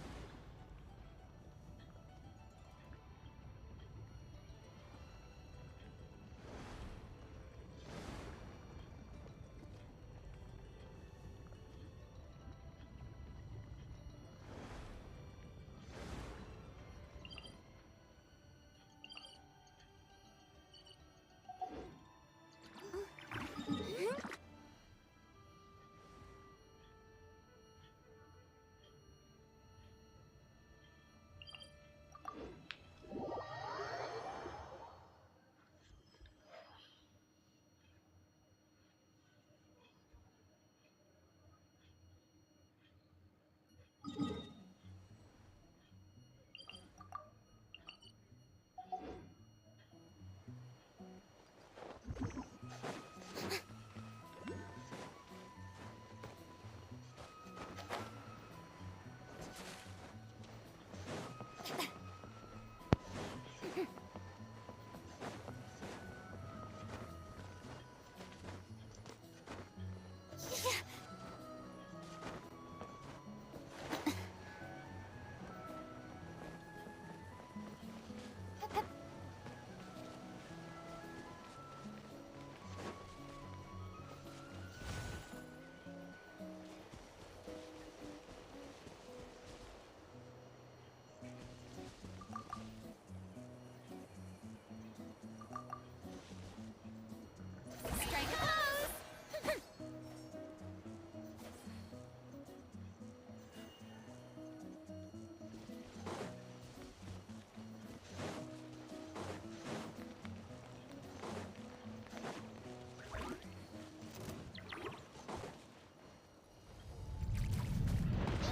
Strike a pose.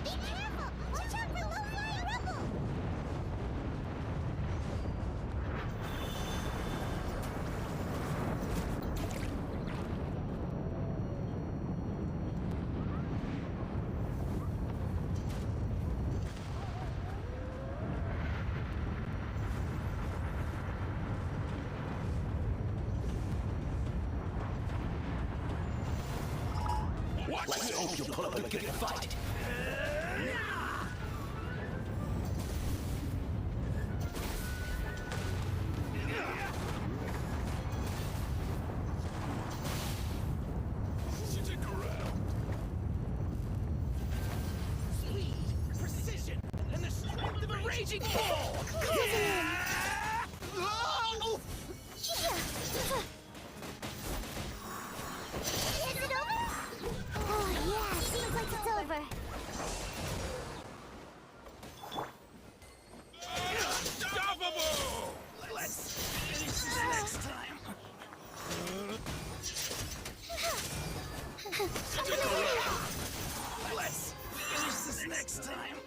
Be careful! Watch out for low-flying rubble! Let's hope you put up a good fight. Stick around. Speed, precision, and the strength of a raging bull! Is it over? Oh, yeah, seems like it's over. Unstoppable! Let's finish this next time. Let's finish this next time.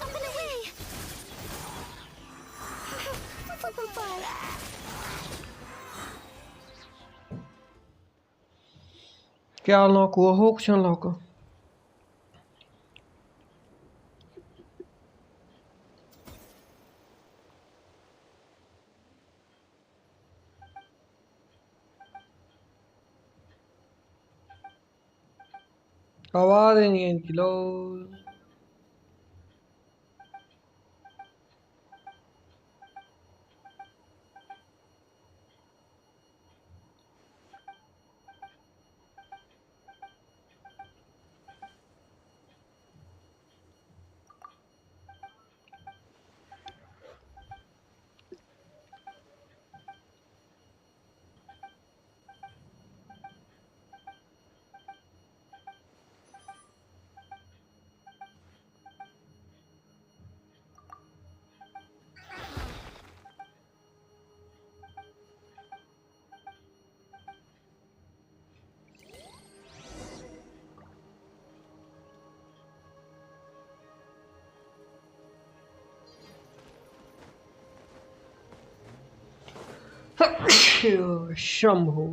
Up and away! Kell akkor hókcsanlaka. आवाज ही नहीं है इनकी लो Shambhu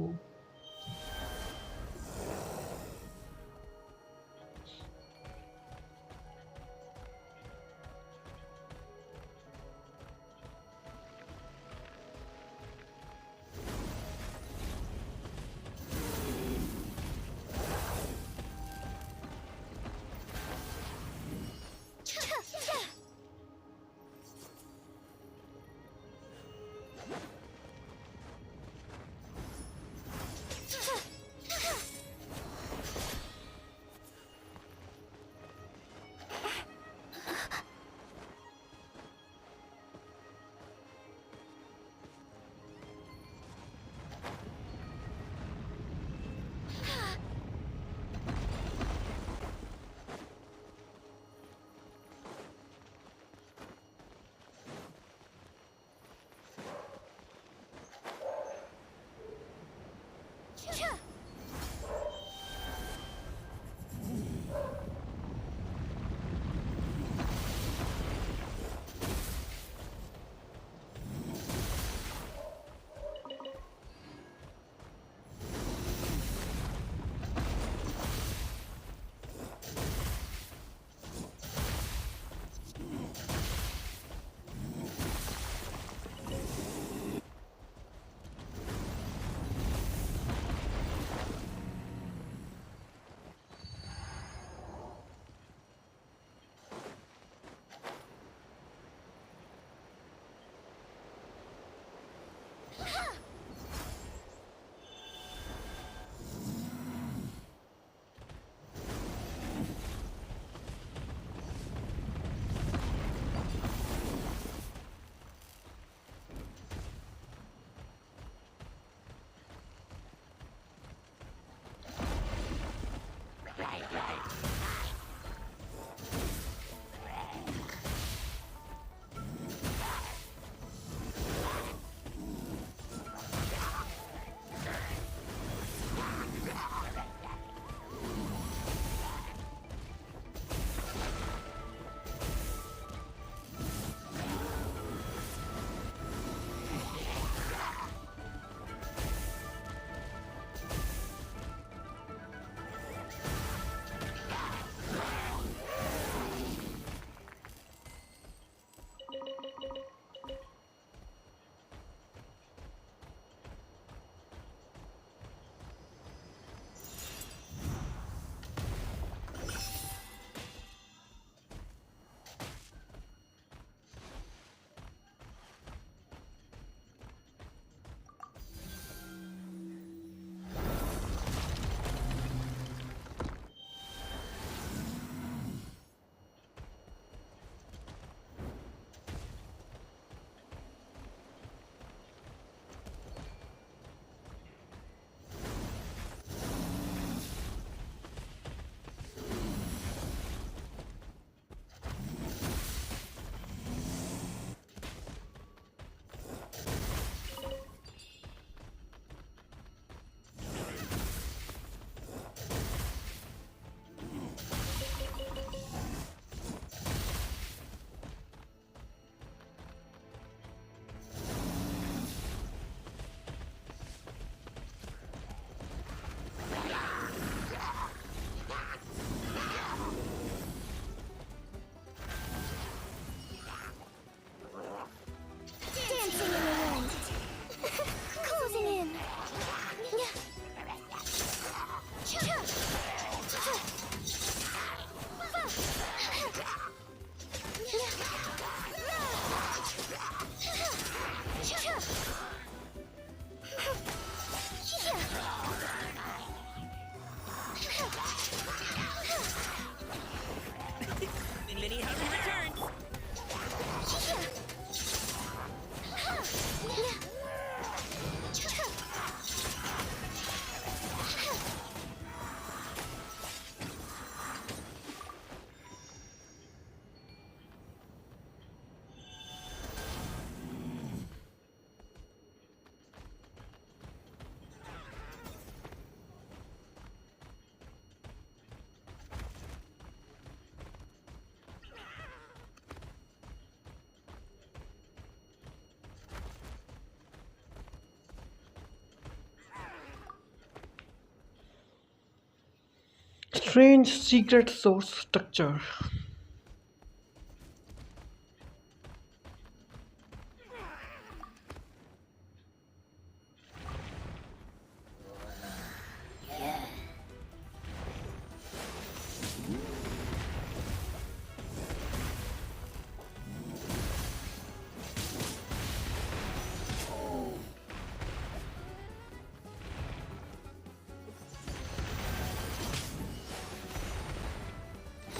Strange secret source structure.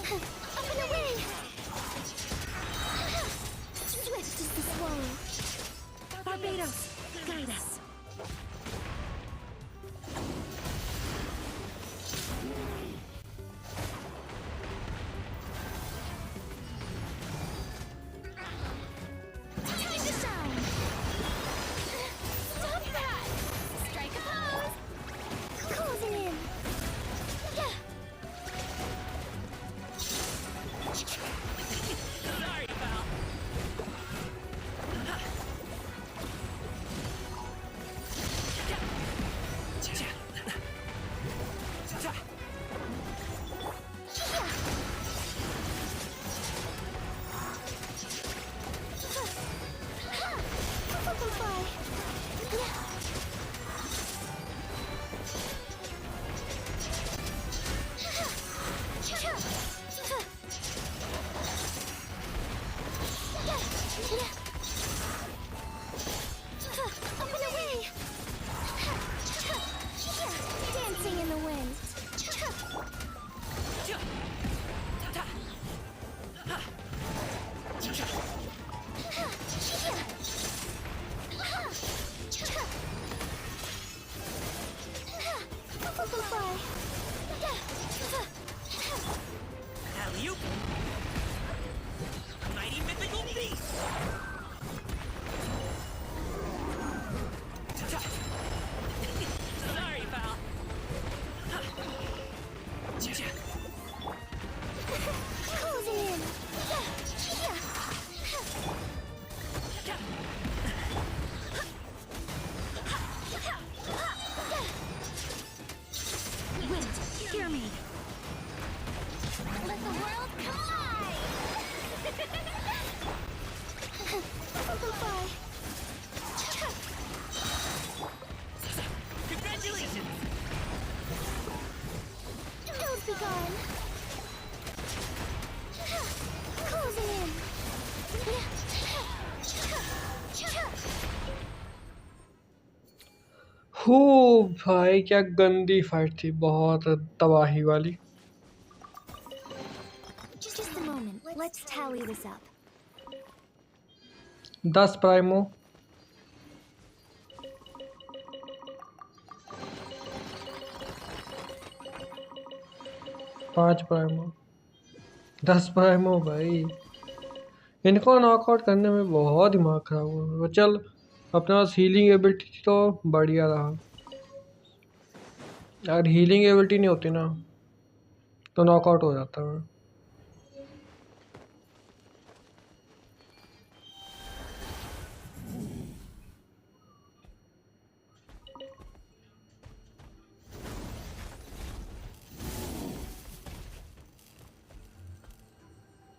Up and away! Swift as the swallow. Barbados, guide us. Time to shine! Stop that! Strike a pose! Closing in! Yeah. Sorry, pal. Up and away! Dancing in the wind. Alley-oop. Mighty mythical beast. Sorry, pal. Closing in. Wind, hear me. Let the world collide! Congratulations. Don't be gone! Closing in! हो भाई क्या गंदी fight थी, बहुत तबाही वाली। Just a moment. Let's tally this up. 10 प्राइमो, 5 प्राइमो, 10 प्राइमो भाई। इनको नॉकआउट करने में बहुत दिमाग खराब हुआ। चल अपने पास हीलिंग एबिलिटी थी तो बढ़िया रहा, अगर हीलिंग एबिलिटी नहीं होती ना तो नॉकआउट हो जाता है।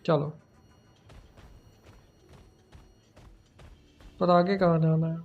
चलो पर आगे कहाँ जाना है?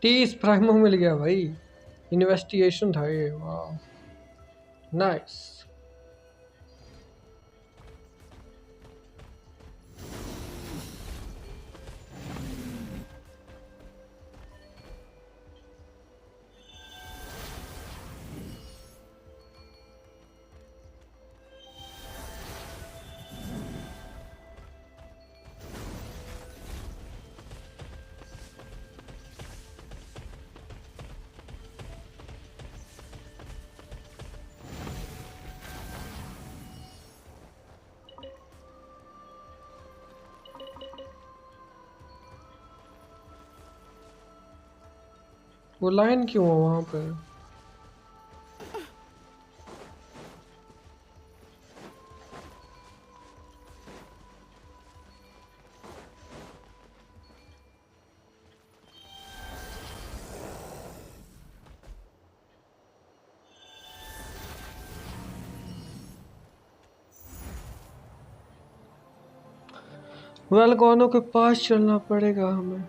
30 प्राइमो मिल गया भाई। इन्वेस्टिगेशन था ये, वाह नाइस। वो लाइन क्यों है वहां पे? वेलगॉनो के पास चलना पड़ेगा हमें।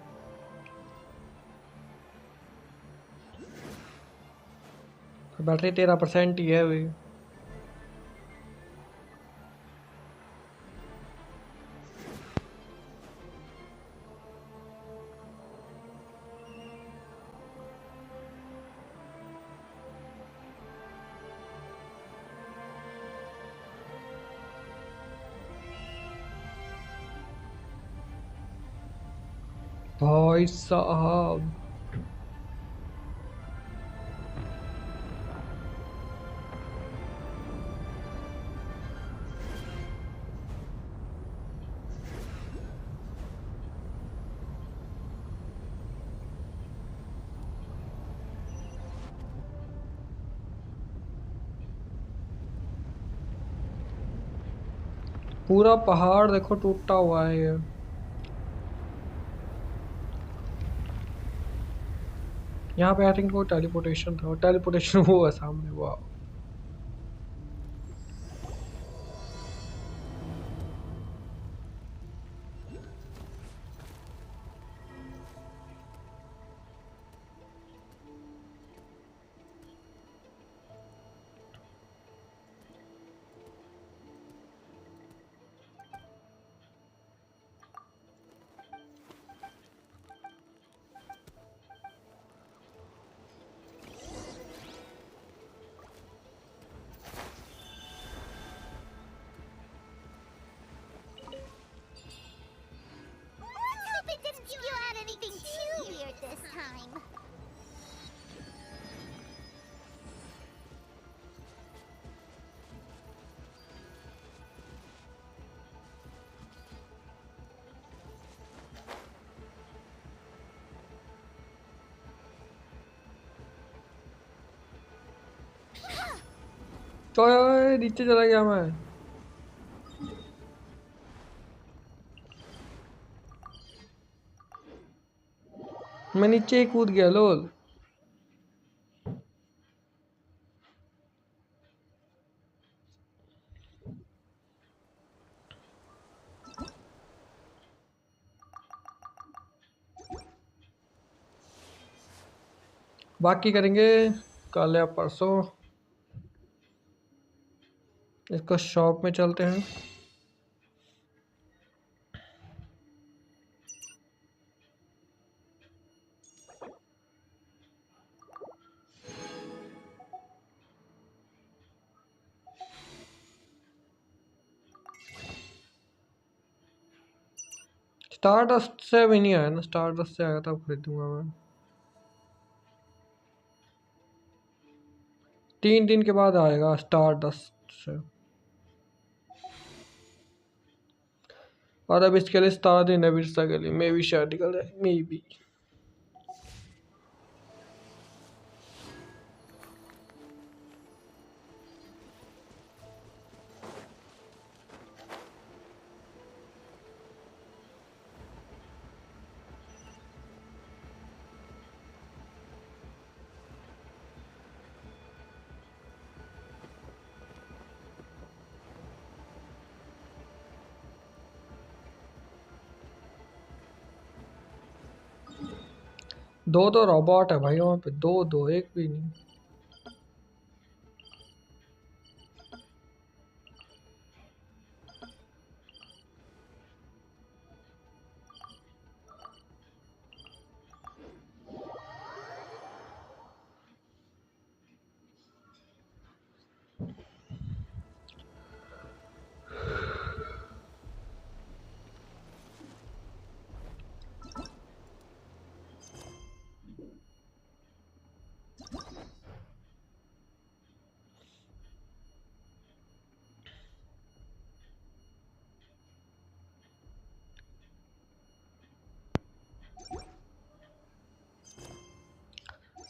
बैटरी 13% ही है अभी। भाई साहब पूरा पहाड़ देखो टूटा हुआ है ये। यहाँ पे आई थिंक वो टेलीपोर्टेशन था, टेलीपोर्टेशन वो है सामने, वाह। Let's hope it didn't spew out anything too weird this time. तो नीचे चला गया मैं। मैं नीचे ही कूद गया लोल। बाकी करेंगे कल या परसों। इसको शॉप में चलते हैं। स्टारडस्ट से भी नहीं आया ना, स्टारडस्ट से आया था खरीदूंगा मैं। 3 दिन के बाद आएगा स्टारडस्ट से। और अब इसके लिए 17 दिन है विरसा के लिए, मे भी शायद निकल जाए, मे भी। दो तो रोबोट है भाई वहाँ पे, दो दो, एक भी नहीं।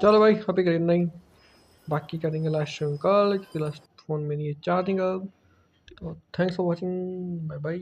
चलो भाई अभी करें नहीं, बाकी करेंगे लास्ट टाइम कल, क्योंकि लास्ट फ़ोन में नहीं है चार्जिंग अब। तो thanks for watching, bye bye.